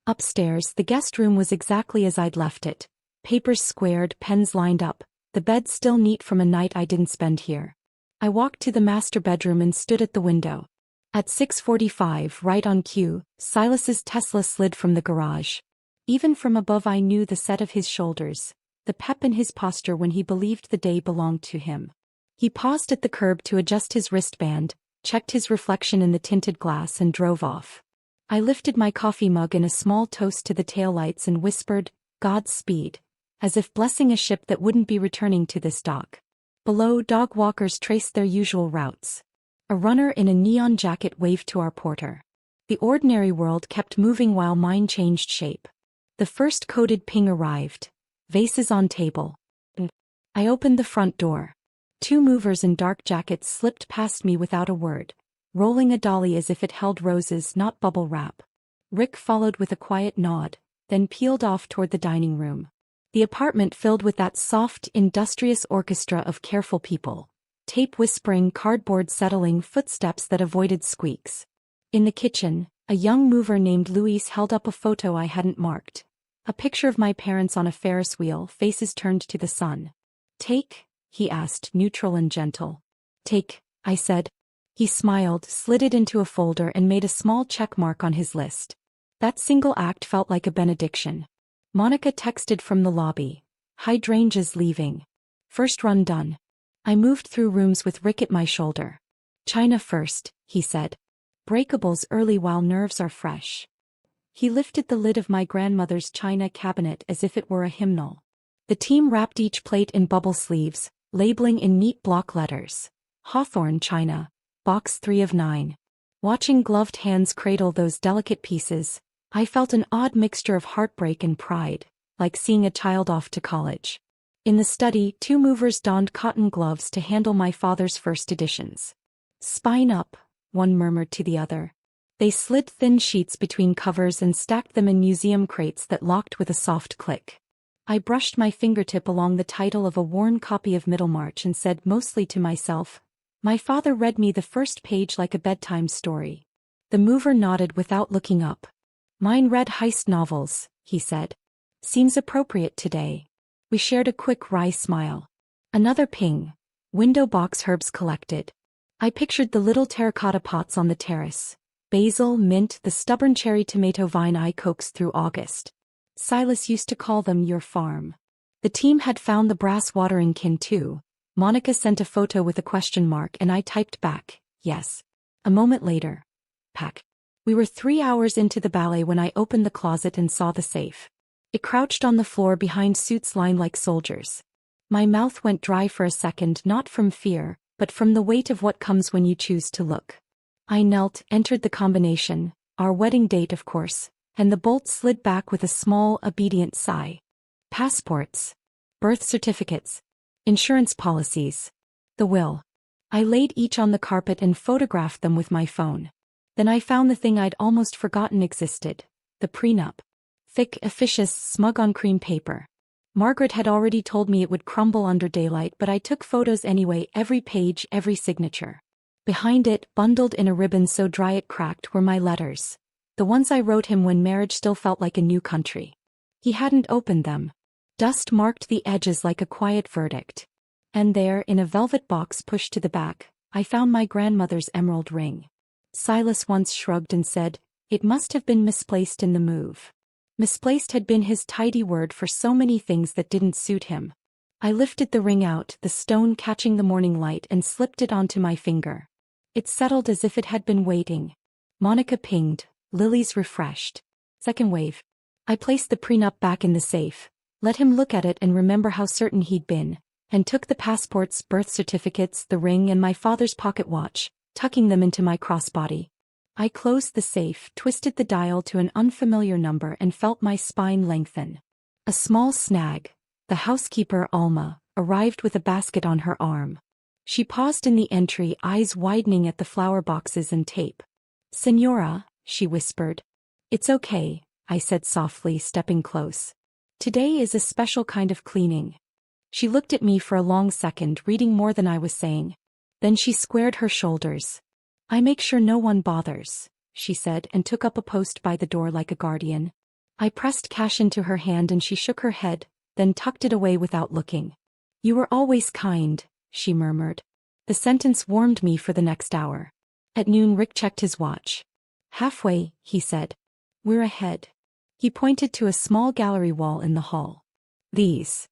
Upstairs, the guest room was exactly as I'd left it. Papers squared, pens lined up, the bed still neat from a night I didn't spend here. I walked to the master bedroom and stood at the window. At 6:45, right on cue, Silas's Tesla slid from the garage. Even from above I knew the set of his shoulders, the pep in his posture when he believed the day belonged to him. He paused at the curb to adjust his wristband, checked his reflection in the tinted glass and drove off. I lifted my coffee mug in a small toast to the taillights and whispered, "Godspeed," as if blessing a ship that wouldn't be returning to this dock. Below, dog walkers traced their usual routes. A runner in a neon jacket waved to our porter. The ordinary world kept moving while mine changed shape. The first coded ping arrived. Vases on table. I opened the front door. Two movers in dark jackets slipped past me without a word, rolling a dolly as if it held roses, not bubble wrap. Rick followed with a quiet nod, then peeled off toward the dining room. The apartment filled with that soft, industrious orchestra of careful people. Tape whispering, cardboard settling, footsteps that avoided squeaks. In the kitchen, a young mover named Louise held up a photo I hadn't marked. A picture of my parents on a Ferris wheel, faces turned to the sun. "Take?" he asked, neutral and gentle. "Take," I said. He smiled, slid it into a folder and made a small check mark on his list. That single act felt like a benediction. Monica texted from the lobby. "Hydrangeas leaving. First run done." I moved through rooms with Rick at my shoulder. "China first," he said. "Breakables early while nerves are fresh." He lifted the lid of my grandmother's china cabinet as if it were a hymnal. The team wrapped each plate in bubble sleeves, labeling in neat block letters. "Hawthorne China, box 3 of 9. Watching gloved hands cradle those delicate pieces, I felt an odd mixture of heartbreak and pride, like seeing a child off to college. In the study, two movers donned cotton gloves to handle my father's first editions. "Spine up," one murmured to the other. They slid thin sheets between covers and stacked them in museum crates that locked with a soft click. I brushed my fingertip along the title of a worn copy of Middlemarch and said mostly to myself, "My father read me the first page like a bedtime story." The mover nodded without looking up. "Mine read heist novels," he said. "Seems appropriate today." We shared a quick wry smile. Another ping. Window box herbs collected. I pictured the little terracotta pots on the terrace. Basil, mint, the stubborn cherry tomato vine I coaxed through August. Silas used to call them your farm. The team had found the brass watering can too. Monica sent a photo with a question mark and I typed back, "Yes." A moment later. Pack. We were 3 hours into the ballet when I opened the closet and saw the safe. It crouched on the floor behind suits lined like soldiers. My mouth went dry for a second, not from fear, but from the weight of what comes when you choose to look. I knelt, entered the combination, our wedding date of course, and the bolt slid back with a small, obedient sigh. Passports. Birth certificates. Insurance policies. The will. I laid each on the carpet and photographed them with my phone. Then I found the thing I'd almost forgotten existed, the prenup. Thick, officious, smug on cream paper. Margaret had already told me it would crumble under daylight, but I took photos anyway, every page, every signature. Behind it, bundled in a ribbon so dry it cracked, were my letters. The ones I wrote him when marriage still felt like a new country. He hadn't opened them. Dust marked the edges like a quiet verdict. And there, in a velvet box pushed to the back, I found my grandmother's emerald ring. Silas once shrugged and said, "It must have been misplaced in the move." Misplaced had been his tidy word for so many things that didn't suit him. I lifted the ring out, the stone catching the morning light, and slipped it onto my finger. It settled as if it had been waiting. Monica pinged, "Lily's refreshed." Second wave. I placed the prenup back in the safe, let him look at it and remember how certain he'd been, and took the passports, birth certificates, the ring, and my father's pocket watch, tucking them into my crossbody. I closed the safe, twisted the dial to an unfamiliar number, and felt my spine lengthen. A small snag. The housekeeper, Alma, arrived with a basket on her arm. She paused in the entry, eyes widening at the flower boxes and tape. "Señora," she whispered. "It's okay," I said softly, stepping close. "Today is a special kind of cleaning." She looked at me for a long second, reading more than I was saying. Then she squared her shoulders. "I make sure no one bothers," she said, and took up a post by the door like a guardian. I pressed cash into her hand and she shook her head, then tucked it away without looking. "You were always kind," she murmured. The sentence warmed me for the next hour. At noon Rick checked his watch. "Halfway," he said. "We're ahead." He pointed to a small gallery wall in the hall. "These."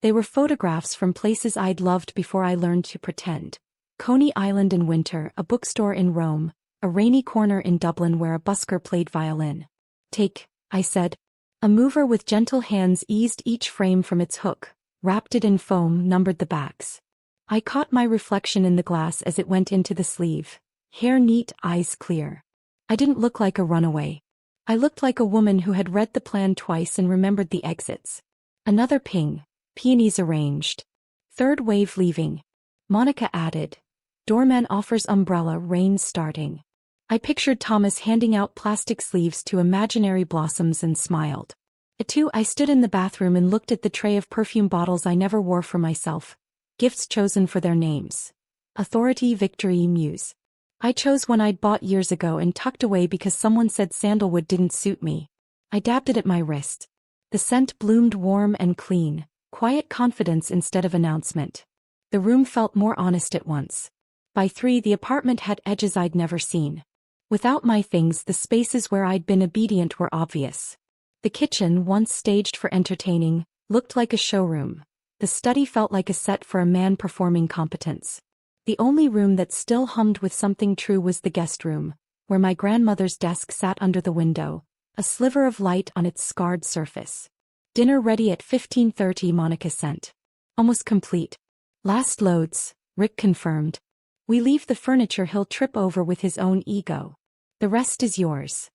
They were photographs from places I'd loved before I learned to pretend. Coney Island in winter, a bookstore in Rome, a rainy corner in Dublin where a busker played violin. "Take," I said. A mover with gentle hands eased each frame from its hook, wrapped it in foam, numbered the backs. I caught my reflection in the glass as it went into the sleeve. Hair neat, eyes clear. I didn't look like a runaway. I looked like a woman who had read the plan twice and remembered the exits. Another ping. Peonies arranged. Third wave leaving. Monica added. Doorman offers umbrella, rain starting. I pictured Thomas handing out plastic sleeves to imaginary blossoms and smiled. At 2 I stood in the bathroom and looked at the tray of perfume bottles I never wore for myself. Gifts chosen for their names. Authority, Victory, Muse. I chose one I'd bought years ago and tucked away because someone said sandalwood didn't suit me. I dabbed it at my wrist. The scent bloomed warm and clean, quiet confidence instead of announcement. The room felt more honest at once. By 3 the apartment had edges I'd never seen. Without my things, the spaces where I'd been obedient were obvious. The kitchen, once staged for entertaining, looked like a showroom. The study felt like a set for a man performing competence. The only room that still hummed with something true was the guest room, where my grandmother's desk sat under the window, a sliver of light on its scarred surface. "Dinner ready at 15:30, Monica sent. "Almost complete." "Last loads," Rick confirmed. "We leave the furniture he'll trip over with his own ego. The rest is yours."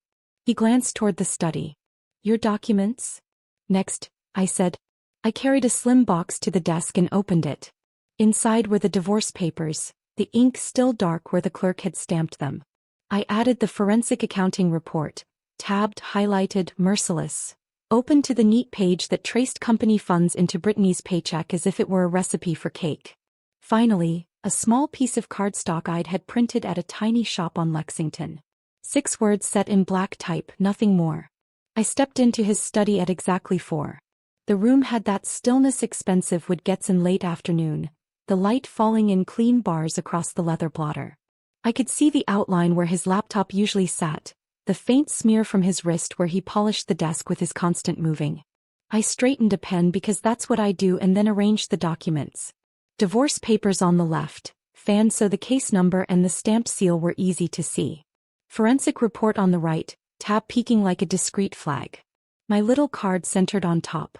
He glanced toward the study. "Your documents?" "Next," I said. I carried a slim box to the desk and opened it. Inside were the divorce papers, the ink still dark where the clerk had stamped them. I added the forensic accounting report, tabbed, highlighted, merciless, open to the neat page that traced company funds into Brittany's paycheck as if it were a recipe for cake. Finally, a small piece of cardstock I'd had printed at a tiny shop on Lexington. 6 words set in black type, nothing more. I stepped into his study at exactly 4. The room had that stillness expensive wood gets in late afternoon, the light falling in clean bars across the leather blotter. I could see the outline where his laptop usually sat, the faint smear from his wrist where he polished the desk with his constant moving. I straightened a pen because that's what I do and then arranged the documents. Divorce papers on the left, fanned so the case number and the stamped seal were easy to see. Forensic report on the right, tab peeking like a discreet flag. My little card centered on top.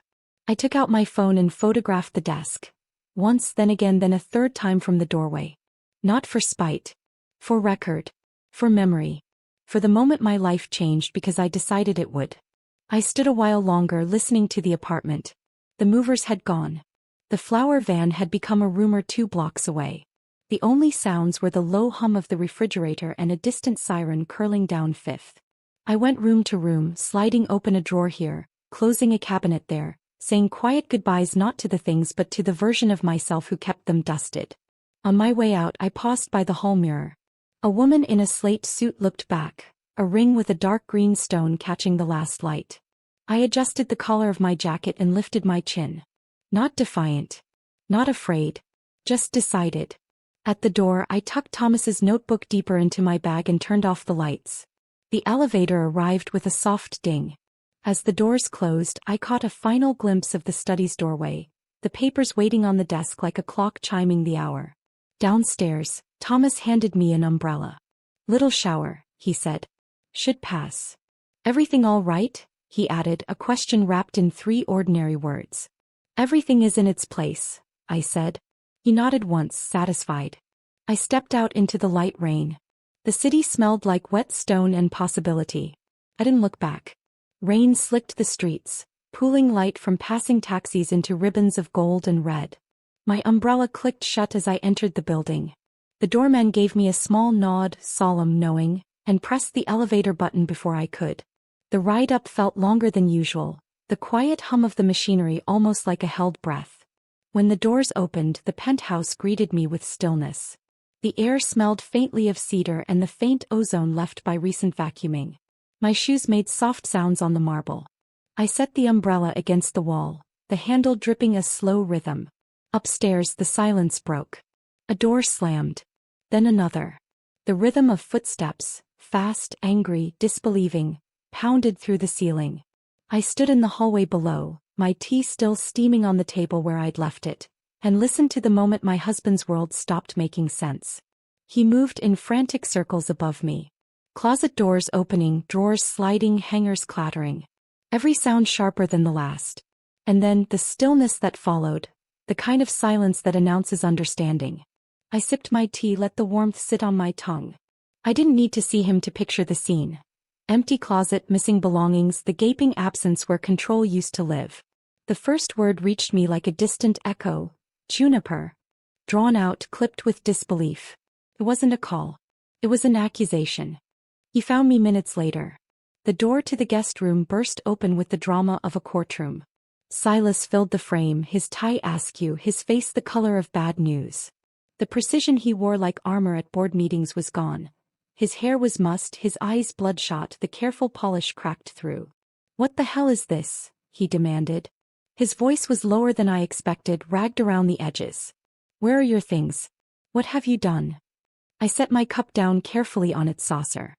I took out my phone and photographed the desk. Once, then again, then a third time from the doorway. Not for spite. For record. For memory. For the moment my life changed because I decided it would. I stood a while longer listening to the apartment. The movers had gone. The flower van had become a rumor 2 blocks away. The only sounds were the low hum of the refrigerator and a distant siren curling down Fifth. I went room to room, sliding open a drawer here, closing a cabinet there, saying quiet goodbyes not to the things but to the version of myself who kept them dusted. On my way out I paused by the hall mirror. A woman in a slate suit looked back, a ring with a dark green stone catching the last light. I adjusted the collar of my jacket and lifted my chin. Not defiant. Not afraid. Just decided. At the door I tucked Thomas's notebook deeper into my bag and turned off the lights. The elevator arrived with a soft ding. As the doors closed I caught a final glimpse of the study's doorway, the papers waiting on the desk like a clock chiming the hour. Downstairs, Thomas handed me an umbrella. "Little shower," he said. "Should pass." "Everything all right?" he added, a question wrapped in 3 ordinary words. "Everything is in its place," I said. He nodded once, satisfied. I stepped out into the light rain. The city smelled like wet stone and possibility. I didn't look back. Rain slicked the streets, pooling light from passing taxis into ribbons of gold and red. My umbrella clicked shut as I entered the building. The doorman gave me a small nod, solemn knowing, and pressed the elevator button before I could. The ride up felt longer than usual, the quiet hum of the machinery almost like a held breath. When the doors opened, the penthouse greeted me with stillness. The air smelled faintly of cedar and the faint ozone left by recent vacuuming. My shoes made soft sounds on the marble. I set the umbrella against the wall, the handle dripping a slow rhythm. Upstairs the silence broke. A door slammed. Then another. The rhythm of footsteps, fast, angry, disbelieving, pounded through the ceiling. I stood in the hallway below, my tea still steaming on the table where I'd left it, and listened to the moment my husband's world stopped making sense. He moved in frantic circles above me. Closet doors opening, drawers sliding, hangers clattering. Every sound sharper than the last. And then the stillness that followed, the kind of silence that announces understanding. I sipped my tea, let the warmth sit on my tongue. I didn't need to see him to picture the scene. Empty closet, missing belongings, the gaping absence where control used to live. The first word reached me like a distant echo. Juniper. Drawn out, clipped with disbelief. It wasn't a call. It was an accusation. He found me minutes later. The door to the guest room burst open with the drama of a courtroom. Silas filled the frame, his tie askew, his face the color of bad news. The precision he wore like armor at board meetings was gone. His hair was mussed, his eyes bloodshot, the careful polish cracked through. "What the hell is this?" he demanded. His voice was lower than I expected, ragged around the edges. "Where are your things? What have you done?" I set my cup down carefully on its saucer.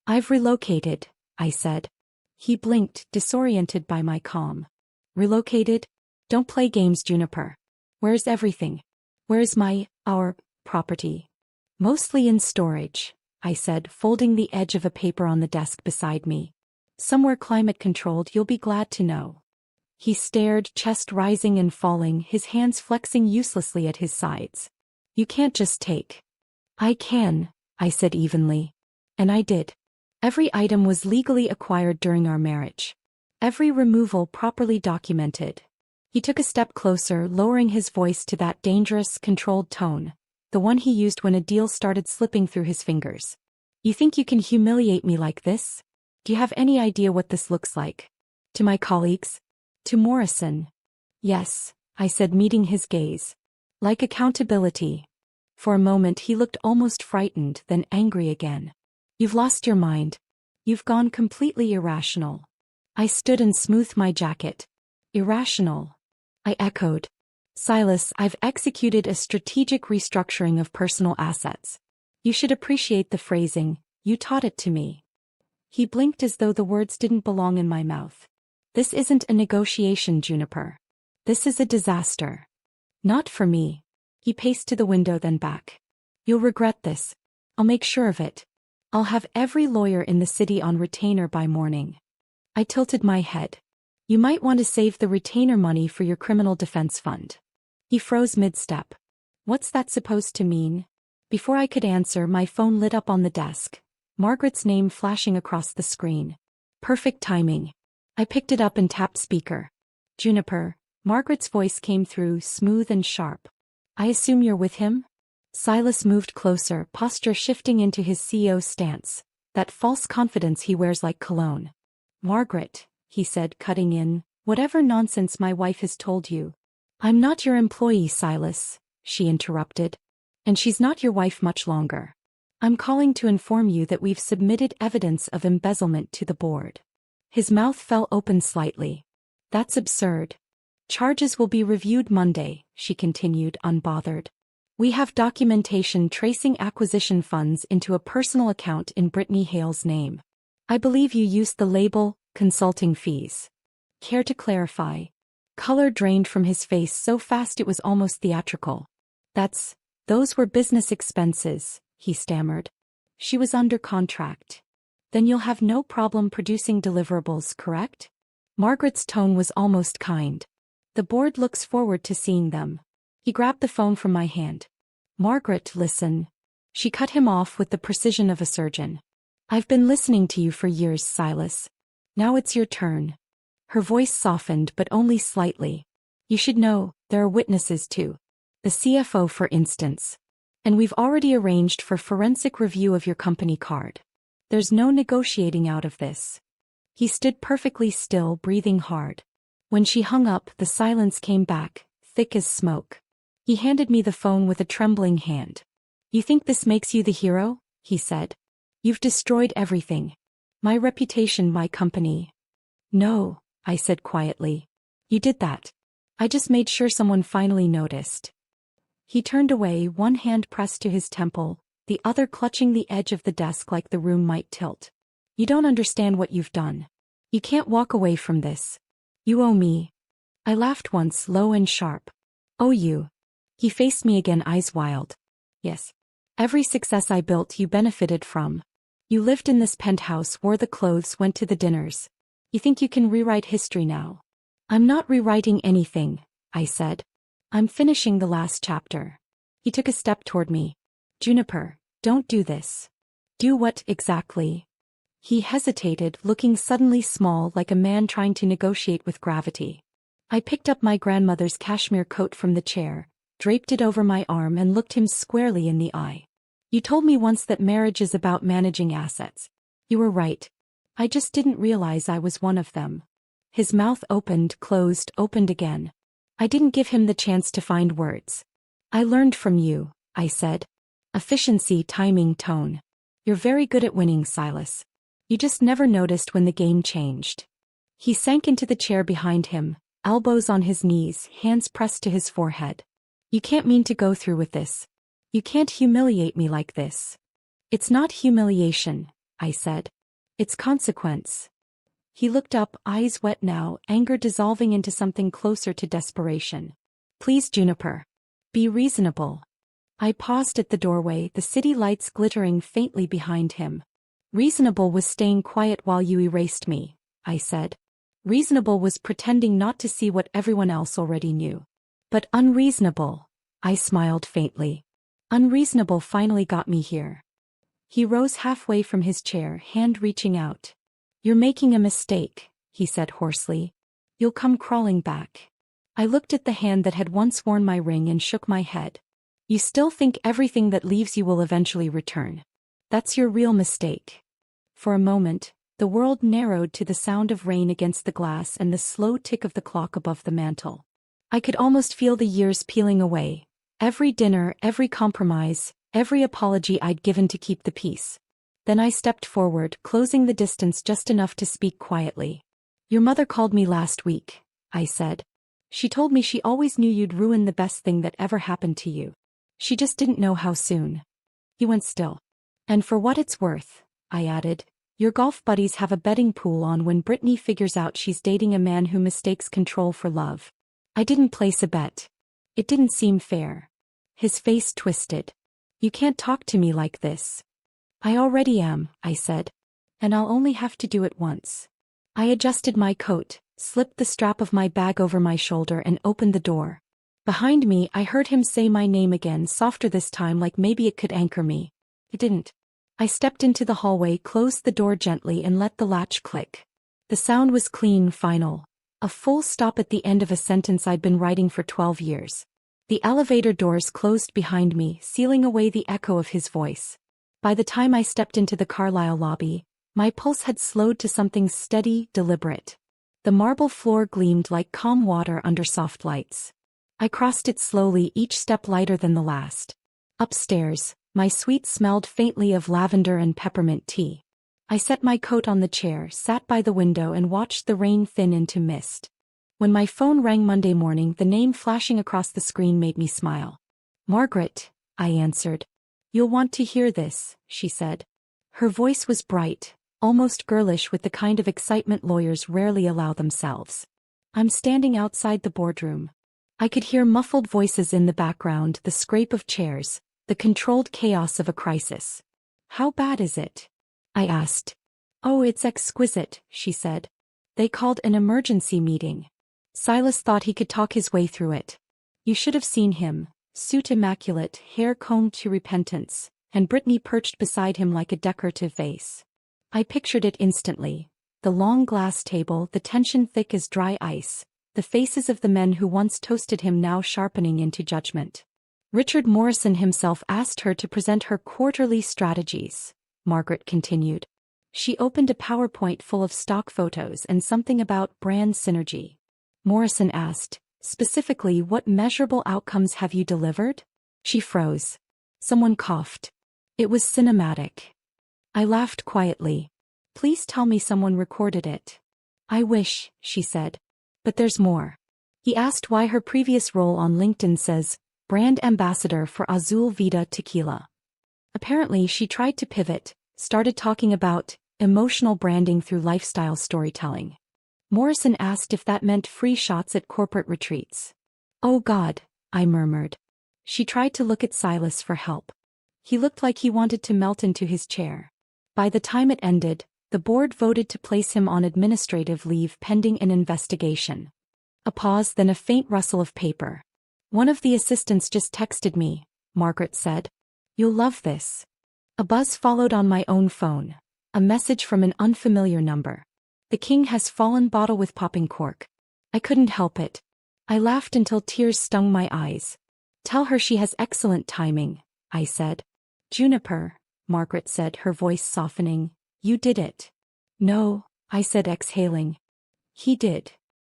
"I've relocated," I said. He blinked, disoriented by my calm. "Relocated? Don't play games, Juniper. Where's everything? Where's our property?" "Mostly in storage," I said, folding the edge of a paper on the desk beside me. "Somewhere climate-controlled, you'll be glad to know." He stared, chest rising and falling, his hands flexing uselessly at his sides. "You can't just take." "I can," I said evenly. And I did. Every item was legally acquired during our marriage. Every removal properly documented. He took a step closer, lowering his voice to that dangerous, controlled tone, the one he used when a deal started slipping through his fingers. "You think you can humiliate me like this? Do you have any idea what this looks like? To my colleagues? To Morrison?" "Yes," I said, meeting his gaze. "Like accountability." For a moment he looked almost frightened, then angry again. "You've lost your mind. You've gone completely irrational." I stood and smoothed my jacket. "Irrational?" I echoed. "Silas, I've executed a strategic restructuring of personal assets. You should appreciate the phrasing, you taught it to me." He blinked as though the words didn't belong in my mouth. "This isn't a negotiation, Juniper. This is a disaster." "Not for me." He paced to the window, then back. "You'll regret this. I'll make sure of it. I'll have every lawyer in the city on retainer by morning." I tilted my head. "You might want to save the retainer money for your criminal defense fund." He froze mid-step. "What's that supposed to mean?" Before I could answer, my phone lit up on the desk. Margaret's name flashing across the screen. Perfect timing. I picked it up and tapped speaker. Juniper, Margaret's voice came through, smooth and sharp. I assume you're with him? Silas moved closer, posture shifting into his CEO stance, that false confidence he wears like cologne. Margaret, he said, cutting in, whatever nonsense my wife has told you. I'm not your employee, Silas, she interrupted. And she's not your wife much longer. I'm calling to inform you that we've submitted evidence of embezzlement to the board. His mouth fell open slightly. That's absurd. Charges will be reviewed Monday, she continued, unbothered. We have documentation tracing acquisition funds into a personal account in Brittany Hale's name. I believe you used the label, consulting fees. Care to clarify? Color drained from his face so fast it was almost theatrical. Those were business expenses, he stammered. She was under contract. Then you'll have no problem producing deliverables, correct? Margaret's tone was almost kind. The board looks forward to seeing them. He grabbed the phone from my hand. Margaret, listen. She cut him off with the precision of a surgeon. I've been listening to you for years, Silas. Now it's your turn. Her voice softened, but only slightly. You should know, there are witnesses too. The CFO, for instance. And we've already arranged for forensic review of your company card. There's no negotiating out of this. He stood perfectly still, breathing hard. When she hung up, the silence came back, thick as smoke. He handed me the phone with a trembling hand. You think this makes you the hero? He said. You've destroyed everything. My reputation, my company. No, I said quietly. You did that. I just made sure someone finally noticed. He turned away, one hand pressed to his temple, the other clutching the edge of the desk like the room might tilt. You don't understand what you've done. You can't walk away from this. You owe me. I laughed once, low and sharp. Owe you? He faced me again, eyes wild. Yes. Every success I built you benefited from. You lived in this penthouse, wore the clothes, went to the dinners. You think you can rewrite history now? I'm not rewriting anything, I said. I'm finishing the last chapter. He took a step toward me. Juniper, don't do this. Do what exactly? He hesitated, looking suddenly small like a man trying to negotiate with gravity. I picked up my grandmother's cashmere coat from the chair, draped it over my arm and looked him squarely in the eye. You told me once that marriage is about managing assets. You were right. I just didn't realize I was one of them. His mouth opened, closed, opened again. I didn't give him the chance to find words. I learned from you, I said. Efficiency, timing, tone. You're very good at winning, Silas. You just never noticed when the game changed. He sank into the chair behind him, elbows on his knees, hands pressed to his forehead. You can't mean to go through with this. You can't humiliate me like this. It's not humiliation, I said. It's consequence. He looked up, eyes wet now, anger dissolving into something closer to desperation. Please, Juniper. Be reasonable. I paused at the doorway, the city lights glittering faintly behind him. Reasonable was staying quiet while you erased me, I said. Reasonable was pretending not to see what everyone else already knew. But unreasonable, I smiled faintly. Unreasonable finally got me here. He rose halfway from his chair, hand reaching out. You're making a mistake, he said hoarsely. You'll come crawling back. I looked at the hand that had once worn my ring and shook my head. You still think everything that leaves you will eventually return. That's your real mistake. For a moment, the world narrowed to the sound of rain against the glass and the slow tick of the clock above the mantel. I could almost feel the years peeling away. Every dinner, every compromise, every apology I'd given to keep the peace. Then I stepped forward, closing the distance just enough to speak quietly. Your mother called me last week, I said. She told me she always knew you'd ruin the best thing that ever happened to you. She just didn't know how soon. He went still. And for what it's worth, I added, your golf buddies have a betting pool on when Brittany figures out she's dating a man who mistakes control for love. I didn't place a bet. It didn't seem fair. His face twisted. You can't talk to me like this. I already am, I said. And I'll only have to do it once. I adjusted my coat, slipped the strap of my bag over my shoulder and opened the door. Behind me, I heard him say my name again, softer this time, like maybe it could anchor me. It didn't. I stepped into the hallway, closed the door gently and let the latch click. The sound was clean, final. A full stop at the end of a sentence I'd been writing for 12 years. The elevator doors closed behind me, sealing away the echo of his voice. By the time I stepped into the Carlisle lobby, my pulse had slowed to something steady, deliberate. The marble floor gleamed like calm water under soft lights. I crossed it slowly, each step lighter than the last. Upstairs, my suite smelled faintly of lavender and peppermint tea. I set my coat on the chair, sat by the window and watched the rain thin into mist. When my phone rang Monday morning, the name flashing across the screen made me smile. "Margaret," I answered. "You'll want to hear this," she said. Her voice was bright, almost girlish, with the kind of excitement lawyers rarely allow themselves. I'm standing outside the boardroom. I could hear muffled voices in the background, the scrape of chairs, the controlled chaos of a crisis. "How bad is it?" I asked. "Oh, it's exquisite," she said. "They called an emergency meeting. Silas thought he could talk his way through it. You should have seen him, suit immaculate, hair combed to repentance, and Brittany perched beside him like a decorative vase. I pictured it instantly. The long glass table, the tension thick as dry ice, the faces of the men who once toasted him now sharpening into judgment. Richard Morrison himself asked her to present her quarterly strategies," Margaret continued. She opened a PowerPoint full of stock photos and something about brand synergy. Morrison asked, "Specifically, what measurable outcomes have you delivered?" She froze. Someone coughed. It was cinematic. I laughed quietly. "Please tell me someone recorded it." "I wish," she said. "But there's more." He asked why her previous role on LinkedIn says, "Brand Ambassador for Azul Vida Tequila." Apparently she tried to pivot, started talking about emotional branding through lifestyle storytelling. Morrison asked if that meant free shots at corporate retreats. "Oh God," I murmured. She tried to look at Silas for help. He looked like he wanted to melt into his chair. By the time it ended, the board voted to place him on administrative leave pending an investigation. A pause, then a faint rustle of paper. "One of the assistants just texted me," Margaret said. "You'll love this." A buzz followed on my own phone. A message from an unfamiliar number. "The king has fallen, bottle with popping cork." I couldn't help it. I laughed until tears stung my eyes. "Tell her she has excellent timing," I said. "Juniper," Margaret said, her voice softening. "You did it." "No," I said, exhaling. "He did."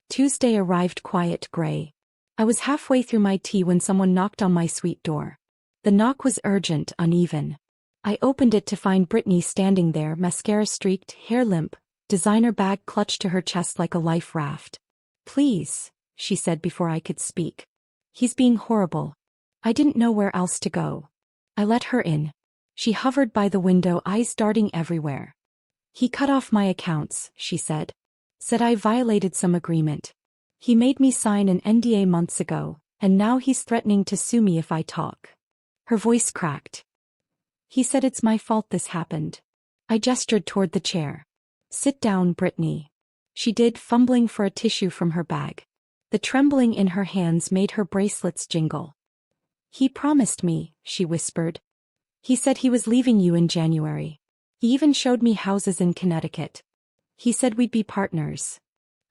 Tuesday arrived quiet, gray. I was halfway through my tea when someone knocked on my suite door. The knock was urgent, uneven. I opened it to find Brittany standing there, mascara streaked, hair limp, designer bag clutched to her chest like a life raft. "Please," she said before I could speak. "He's being horrible." I didn't know where else to go. I let her in. She hovered by the window, eyes darting everywhere. "He cut off my accounts," she said. "Said I violated some agreement. He made me sign an NDA months ago, and now he's threatening to sue me if I talk." Her voice cracked. "He said it's my fault this happened." I gestured toward the chair. "Sit down, Brittany." She did, fumbling for a tissue from her bag. The trembling in her hands made her bracelets jingle. "He promised me," she whispered. "He said he was leaving you in January. He even showed me houses in Connecticut. He said we'd be partners."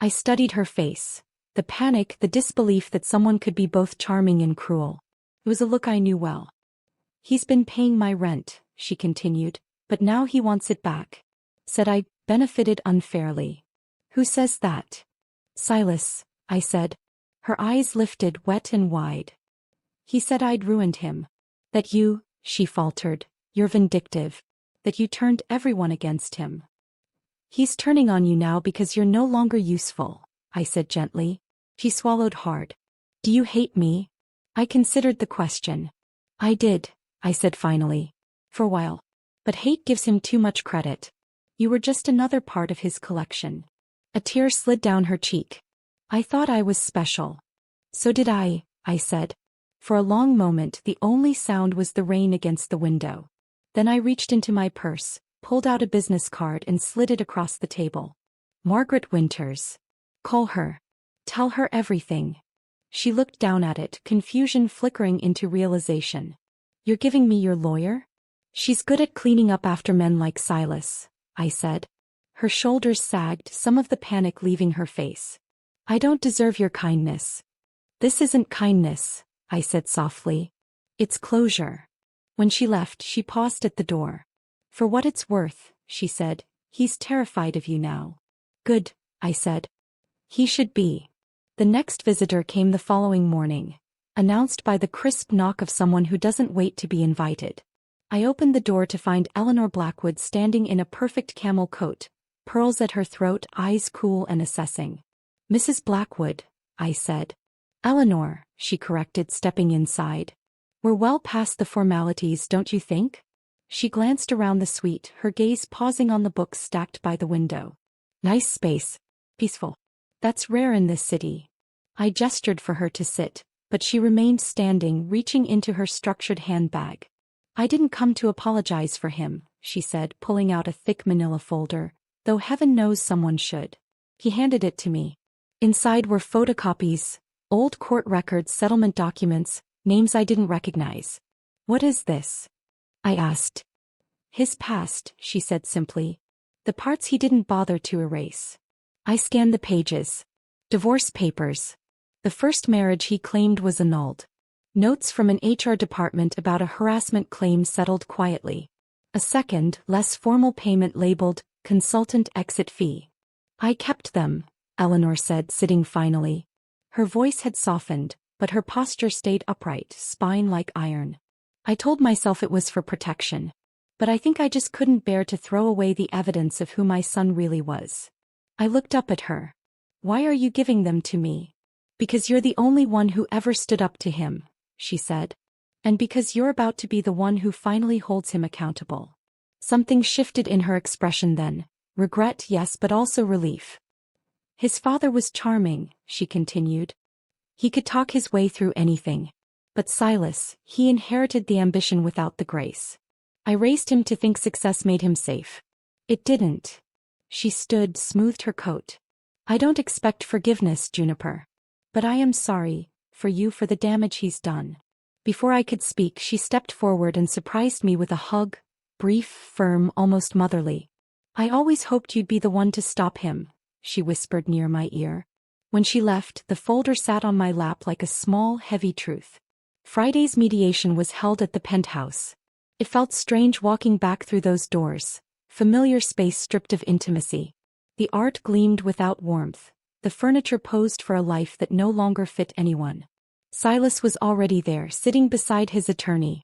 I studied her face. The panic, the disbelief that someone could be both charming and cruel. It was a look I knew well. "He's been paying my rent," she continued, "but now he wants it back. Said I benefited unfairly." "Who says that?" "Silas," I said. Her eyes lifted, wet and wide. "He said I'd ruined him. That you," she faltered, "you're vindictive. That you turned everyone against him." "He's turning on you now because you're no longer useful," I said gently. She swallowed hard. "Do you hate me?" I considered the question. "I did," I said finally. "For a while. But hate gives him too much credit. You were just another part of his collection." A tear slid down her cheek. "I thought I was special." "So did I said. For a long moment the only sound was the rain against the window. Then I reached into my purse, pulled out a business card and slid it across the table. "Margaret Winters. Call her. Tell her everything." She looked down at it, confusion flickering into realization. "You're giving me your lawyer?" She's good at cleaning up after men like Silas, I said. Her shoulders sagged, some of the panic leaving her face. I don't deserve your kindness. This isn't kindness, I said softly. It's closure. When she left, she paused at the door. For what it's worth, she said, he's terrified of you now. Good, I said. He should be. The next visitor came the following morning, announced by the crisp knock of someone who doesn't wait to be invited. I opened the door to find Eleanor Blackwood standing in a perfect camel coat, pearls at her throat, eyes cool and assessing. Mrs. Blackwood, I said. Eleanor, she corrected, stepping inside. We're well past the formalities, don't you think? She glanced around the suite, her gaze pausing on the books stacked by the window. Nice space. Peaceful. That's rare in this city. I gestured for her to sit, but she remained standing, reaching into her structured handbag. I didn't come to apologize for him, she said, pulling out a thick manila folder, though heaven knows someone should. He handed it to me. Inside were photocopies, old court records, settlement documents, names I didn't recognize. What is this? I asked. His past, she said simply. The parts he didn't bother to erase. I scanned the pages. Divorce papers. The first marriage he claimed was annulled. Notes from an HR department about a harassment claim settled quietly. A second, less formal payment labeled, consultant exit fee. I kept them, Eleanor said, sitting finally. Her voice had softened, but her posture stayed upright, spine like iron. I told myself it was for protection. But I think I just couldn't bear to throw away the evidence of who my son really was. I looked up at her. Why are you giving them to me? Because you're the only one who ever stood up to him, she said. And because you're about to be the one who finally holds him accountable. Something shifted in her expression then. Regret, yes, but also relief. His father was charming, she continued. He could talk his way through anything. But Silas, he inherited the ambition without the grace. I raised him to think success made him safe. It didn't. She stood, smoothed her coat. I don't expect forgiveness, Juniper. But I am sorry, for you, for the damage he's done. Before I could speak, she stepped forward and surprised me with a hug, brief, firm, almost motherly. I always hoped you'd be the one to stop him, she whispered near my ear. When she left, the folder sat on my lap like a small, heavy truth. Friday's mediation was held at the penthouse. It felt strange walking back through those doors, familiar space stripped of intimacy. The art gleamed without warmth, the furniture posed for a life that no longer fit anyone. Silas was already there, sitting beside his attorney.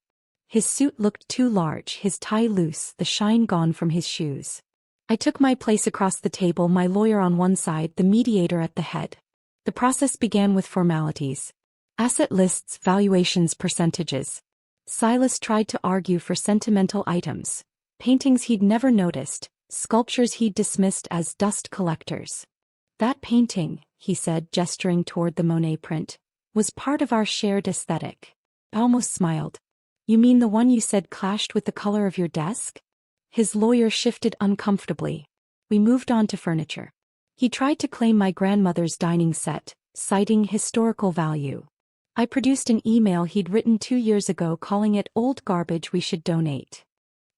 His suit looked too large, his tie loose, the shine gone from his shoes. I took my place across the table, my lawyer on one side, the mediator at the head. The process began with formalities. Asset lists, valuations, percentages. Silas tried to argue for sentimental items, paintings he'd never noticed, sculptures he'd dismissed as dust collectors. That painting, he said, gesturing toward the Monet print, was part of our shared aesthetic. I almost smiled. You mean the one you said clashed with the color of your desk? His lawyer shifted uncomfortably. We moved on to furniture. He tried to claim my grandmother's dining set, citing historical value. I produced an email he'd written 2 years ago calling it old garbage we should donate.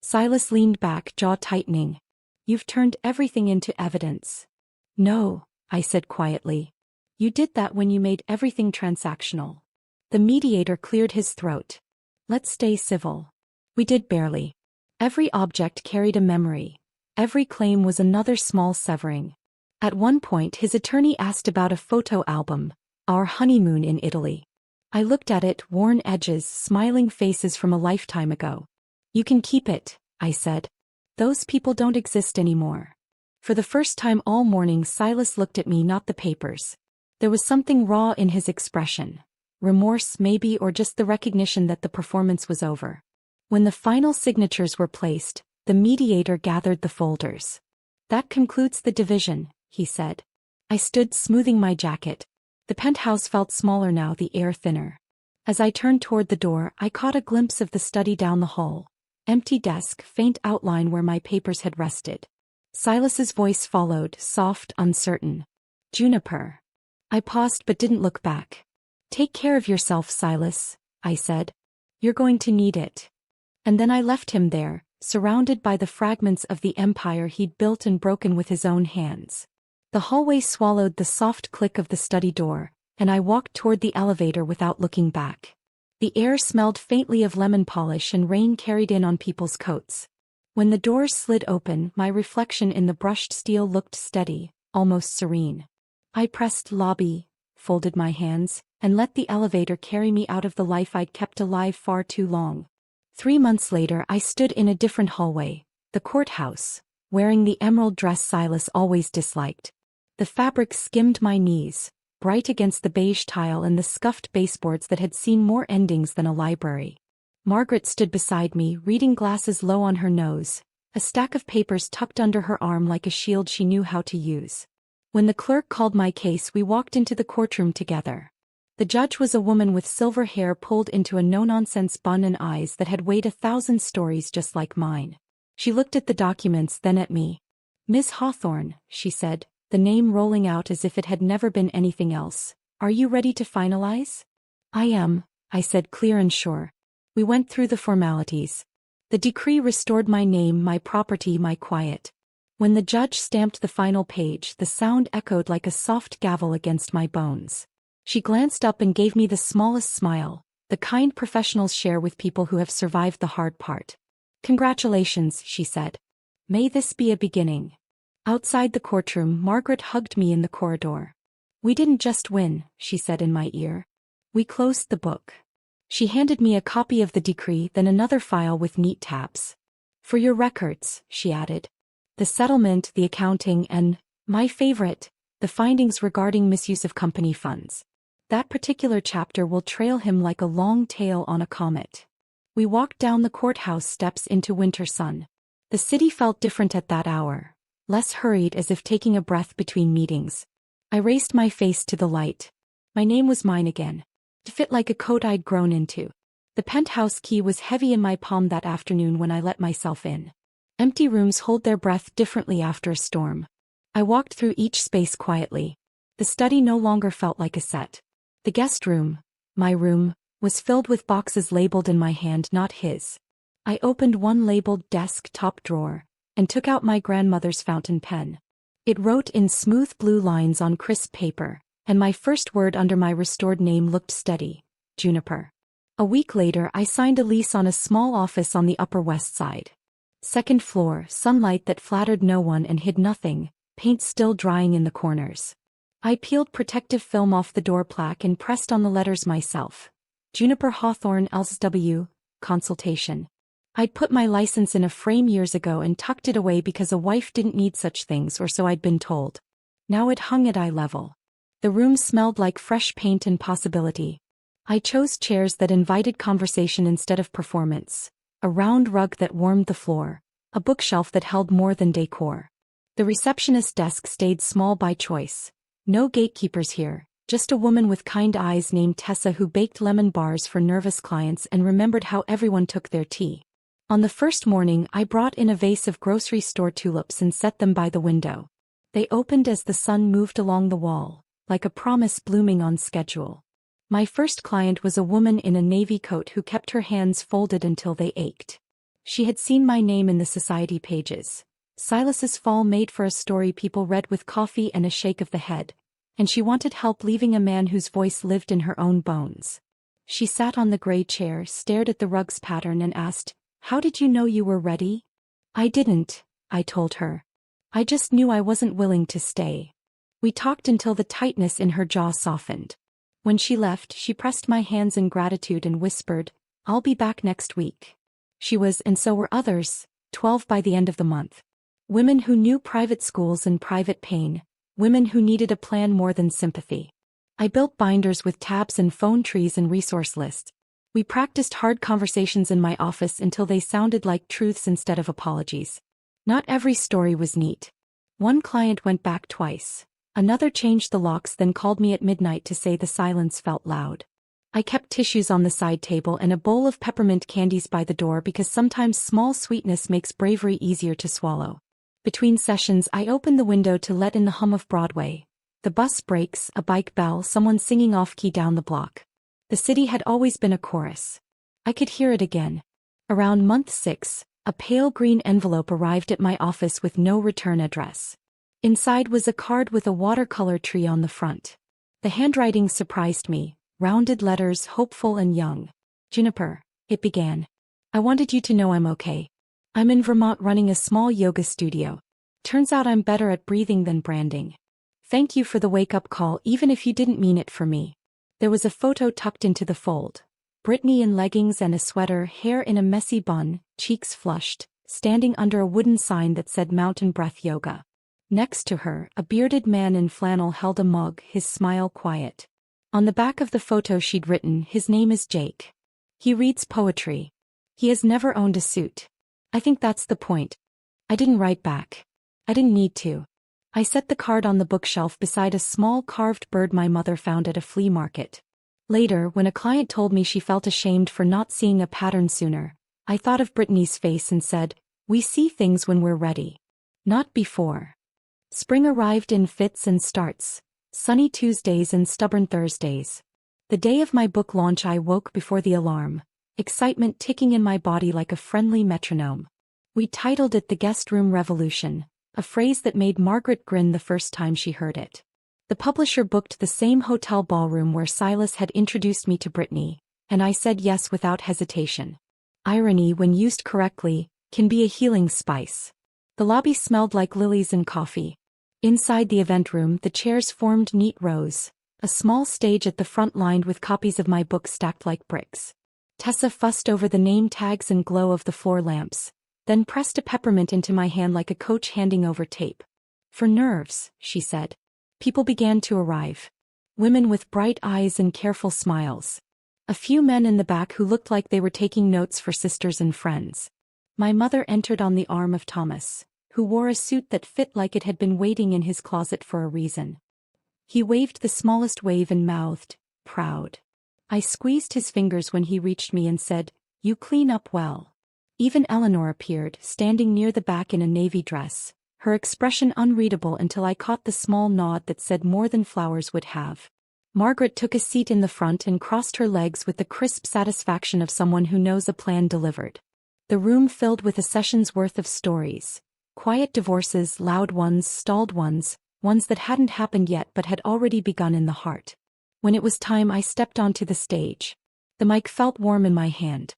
Silas leaned back, jaw tightening. You've turned everything into evidence. No, I said quietly. You did that when you made everything transactional. The mediator cleared his throat. Let's stay civil. We did barely. Every object carried a memory. Every claim was another small severing. At one point his attorney asked about a photo album, our honeymoon in Italy. I looked at it, worn edges, smiling faces from a lifetime ago. You can keep it, I said. Those people don't exist anymore. For the first time all morning Silas looked at me, not the papers. There was something raw in his expression. Remorse maybe, or just the recognition that the performance was over. When the final signatures were placed, the mediator gathered the folders. That concludes the division, he said. I stood, smoothing my jacket. The penthouse felt smaller now, the air thinner. As I turned toward the door, I caught a glimpse of the study down the hall. Empty desk, faint outline where my papers had rested. Silas's voice followed, soft, uncertain. Juniper. I paused but didn't look back. Take care of yourself, Silas, I said. You're going to need it. And then I left him there, surrounded by the fragments of the empire he'd built and broken with his own hands. The hallway swallowed the soft click of the study door, and I walked toward the elevator without looking back. The air smelled faintly of lemon polish and rain carried in on people's coats. When the doors slid open, my reflection in the brushed steel looked steady, almost serene. I pressed lobby, folded my hands, and let the elevator carry me out of the life I'd kept alive far too long. 3 months later I stood in a different hallway, the courthouse, wearing the emerald dress Silas always disliked. The fabric skimmed my knees, bright against the beige tile and the scuffed baseboards that had seen more endings than a library. Margaret stood beside me, reading glasses low on her nose, a stack of papers tucked under her arm like a shield she knew how to use. When the clerk called my case, we walked into the courtroom together. The judge was a woman with silver hair pulled into a no-nonsense bun and eyes that had weighed 1,000 stories just like mine. She looked at the documents, then at me. "Miss Hawthorne," she said, the name rolling out as if it had never been anything else. "Are you ready to finalize?" "I am," I said, clear and sure. We went through the formalities. The decree restored my name, my property, my quiet. When the judge stamped the final page, the sound echoed like a soft gavel against my bones. She glanced up and gave me the smallest smile, the kind professionals share with people who have survived the hard part. "Congratulations," she said. "May this be a beginning." Outside the courtroom, Margaret hugged me in the corridor. "We didn't just win," she said in my ear. "We closed the book." She handed me a copy of the decree, then another file with neat tabs. "For your records," she added. "The settlement, the accounting, and, my favorite, the findings regarding misuse of company funds. That particular chapter will trail him like a long tail on a comet." We walked down the courthouse steps into winter sun. The city felt different at that hour. Less hurried, as if taking a breath between meetings. I raised my face to the light. My name was mine again. It fit like a coat I'd grown into. The penthouse key was heavy in my palm that afternoon when I let myself in. Empty rooms hold their breath differently after a storm. I walked through each space quietly. The study no longer felt like a set. The guest room, my room, was filled with boxes labeled in my hand, not his. I opened one labeled desk top drawer, and took out my grandmother's fountain pen. It wrote in smooth blue lines on crisp paper, and my first word under my restored name looked steady: Juniper. A week later I signed a lease on a small office on the Upper West Side. Second floor, sunlight that flattered no one and hid nothing, paint still drying in the corners. I peeled protective film off the door plaque and pressed on the letters myself. Juniper Hawthorne LSW, consultation. I'd put my license in a frame years ago and tucked it away because a wife didn't need such things, or so I'd been told. Now it hung at eye level. The room smelled like fresh paint and possibility. I chose chairs that invited conversation instead of performance, a round rug that warmed the floor, a bookshelf that held more than decor. The receptionist's desk stayed small by choice. No gatekeepers here, just a woman with kind eyes named Tessa who baked lemon bars for nervous clients and remembered how everyone took their tea. On the first morning I brought in a vase of grocery store tulips and set them by the window. They opened as the sun moved along the wall, like a promise blooming on schedule. My first client was a woman in a navy coat who kept her hands folded until they ached. She had seen my name in the society pages. Silas's fall made for a story people read with coffee and a shake of the head, and she wanted help leaving a man whose voice lived in her own bones. She sat on the gray chair, stared at the rug's pattern and asked, "How did you know you were ready?" "I didn't," I told her. "I just knew I wasn't willing to stay." We talked until the tightness in her jaw softened. When she left, she pressed my hands in gratitude and whispered, "I'll be back next week." She was, and so were others, 12 by the end of the month. Women who knew private schools and private pain, women who needed a plan more than sympathy. I built binders with tabs and phone trees and resource lists. We practiced hard conversations in my office until they sounded like truths instead of apologies. Not every story was neat. One client went back twice. Another changed the locks, then called me at midnight to say the silence felt loud. I kept tissues on the side table and a bowl of peppermint candies by the door because sometimes small sweetness makes bravery easier to swallow. Between sessions I opened the window to let in the hum of Broadway. The bus brakes, a bike bell, someone singing off-key down the block. The city had always been a chorus. I could hear it again. Around month 6, a pale green envelope arrived at my office with no return address. Inside was a card with a watercolor tree on the front. The handwriting surprised me, rounded letters, hopeful and young. Juniper, it began. I wanted you to know I'm okay. I'm in Vermont running a small yoga studio. Turns out I'm better at breathing than branding. Thank you for the wake-up call even if you didn't mean it for me. There was a photo tucked into the fold. Brittany in leggings and a sweater, hair in a messy bun, cheeks flushed, standing under a wooden sign that said Mountain Breath Yoga. Next to her, a bearded man in flannel held a mug, his smile quiet. On the back of the photo she'd written, his name is Jake. He reads poetry. He has never owned a suit. I think that's the point. I didn't write back. I didn't need to. I set the card on the bookshelf beside a small carved bird my mother found at a flea market. Later, when a client told me she felt ashamed for not seeing a pattern sooner, I thought of Brittany's face and said, we see things when we're ready. Not before. Spring arrived in fits and starts, sunny Tuesdays and stubborn Thursdays. The day of my book launch I woke before the alarm, excitement ticking in my body like a friendly metronome. We titled it The Guest Room Revolution, a phrase that made Margaret grin the first time she heard it. The publisher booked the same hotel ballroom where Silas had introduced me to Brittany, and I said yes without hesitation. Irony, when used correctly, can be a healing spice. The lobby smelled like lilies and coffee. Inside the event room, the chairs formed neat rows, a small stage at the front lined with copies of my book stacked like bricks. Tessa fussed over the name tags and glow of the floor lamps, then pressed a peppermint into my hand like a coach handing over tape. For nerves, she said. People began to arrive. Women with bright eyes and careful smiles. A few men in the back who looked like they were taking notes for sisters and friends. My mother entered on the arm of Thomas, who wore a suit that fit like it had been waiting in his closet for a reason. He waved the smallest wave and mouthed, proud. I squeezed his fingers when he reached me and said, you clean up well. Even Eleanor appeared, standing near the back in a navy dress, her expression unreadable until I caught the small nod that said more than flowers would have. Margaret took a seat in the front and crossed her legs with the crisp satisfaction of someone who knows a plan delivered. The room filled with a session's worth of stories. Quiet divorces, loud ones, stalled ones, ones that hadn't happened yet but had already begun in the heart. When it was time, I stepped onto the stage. The mic felt warm in my hand.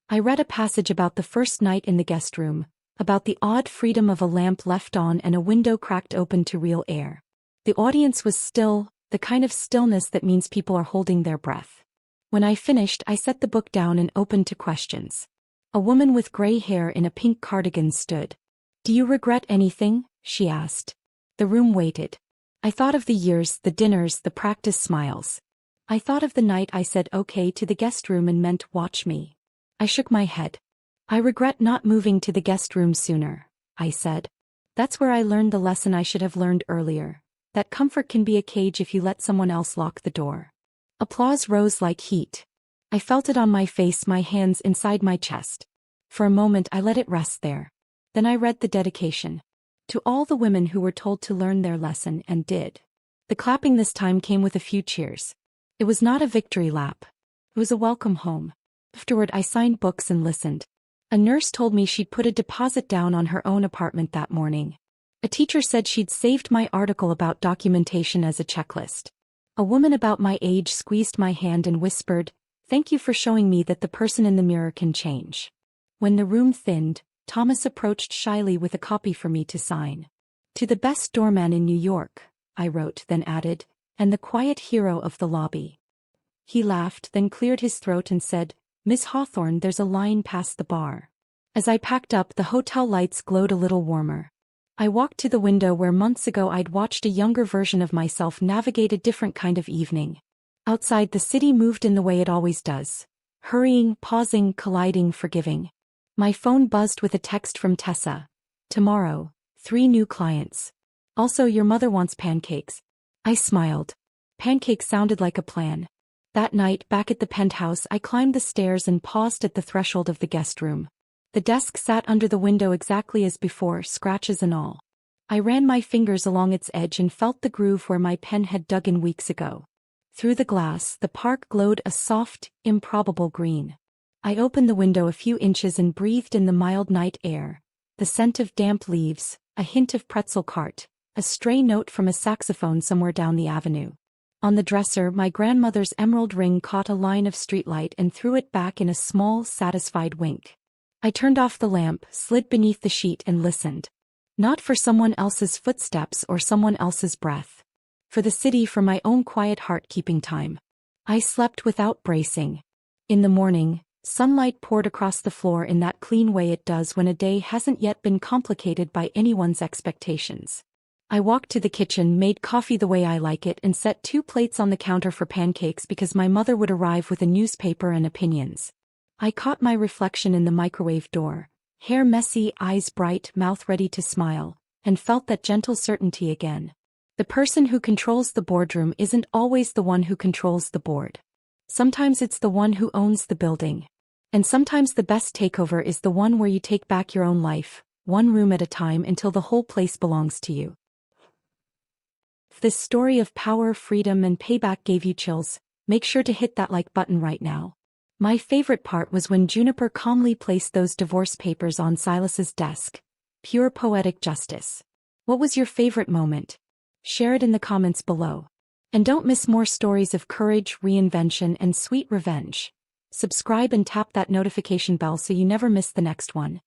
I read a passage about the first night in the guest room, about the odd freedom of a lamp left on and a window cracked open to real air. The audience was still, the kind of stillness that means people are holding their breath. When I finished, I set the book down and opened to questions. A woman with gray hair in a pink cardigan stood. Do you regret anything? She asked. The room waited. I thought of the years, the dinners, the practice smiles. I thought of the night I said okay to the guest room and meant watch me. I shook my head. I regret not moving to the guest room sooner, I said. That's where I learned the lesson I should have learned earlier, that comfort can be a cage if you let someone else lock the door. Applause rose like heat. I felt it on my face, my hands inside my chest. For a moment I let it rest there. Then I read the dedication. To all the women who were told to learn their lesson and did. The clapping this time came with a few cheers. It was not a victory lap. It was a welcome home. Afterward I signed books and listened. A nurse told me she'd put a deposit down on her own apartment that morning. A teacher said she'd saved my article about documentation as a checklist. A woman about my age squeezed my hand and whispered, "Thank you for showing me that the person in the mirror can change." When the room thinned, Thomas approached shyly with a copy for me to sign. "To the best doorman in New York," I wrote, then added, "and the quiet hero of the lobby." He laughed, then cleared his throat and said, "Miss Hawthorne, there's a line past the bar." As I packed up, the hotel lights glowed a little warmer. I walked to the window where months ago I'd watched a younger version of myself navigate a different kind of evening. Outside, the city moved in the way it always does. Hurrying, pausing, colliding, forgiving. My phone buzzed with a text from Tessa. "Tomorrow, 3 new clients. Also, your mother wants pancakes." I smiled. Pancakes sounded like a plan. That night, back at the penthouse, I climbed the stairs and paused at the threshold of the guest room. The desk sat under the window exactly as before, scratches and all. I ran my fingers along its edge and felt the groove where my pen had dug in weeks ago. Through the glass, the park glowed a soft, improbable green. I opened the window a few inches and breathed in the mild night air, the scent of damp leaves, a hint of pretzel cart, a stray note from a saxophone somewhere down the avenue. On the dresser, my grandmother's emerald ring caught a line of streetlight and threw it back in a small, satisfied wink. I turned off the lamp, slid beneath the sheet and listened. Not for someone else's footsteps or someone else's breath. For the city, for my own quiet heart keeping time. I slept without bracing. In the morning, sunlight poured across the floor in that clean way it does when a day hasn't yet been complicated by anyone's expectations. I walked to the kitchen, made coffee the way I like it, and set 2 plates on the counter for pancakes because my mother would arrive with a newspaper and opinions. I caught my reflection in the microwave door, hair messy, eyes bright, mouth ready to smile, and felt that gentle certainty again. The person who controls the boardroom isn't always the one who controls the board. Sometimes it's the one who owns the building. And sometimes the best takeover is the one where you take back your own life, one room at a time until the whole place belongs to you. If this story of power, freedom, and payback gave you chills, make sure to hit that like button right now. My favorite part was when Juniper calmly placed those divorce papers on Silas's desk. Pure poetic justice. What was your favorite moment? Share it in the comments below. And don't miss more stories of courage, reinvention, and sweet revenge. Subscribe and tap that notification bell so you never miss the next one.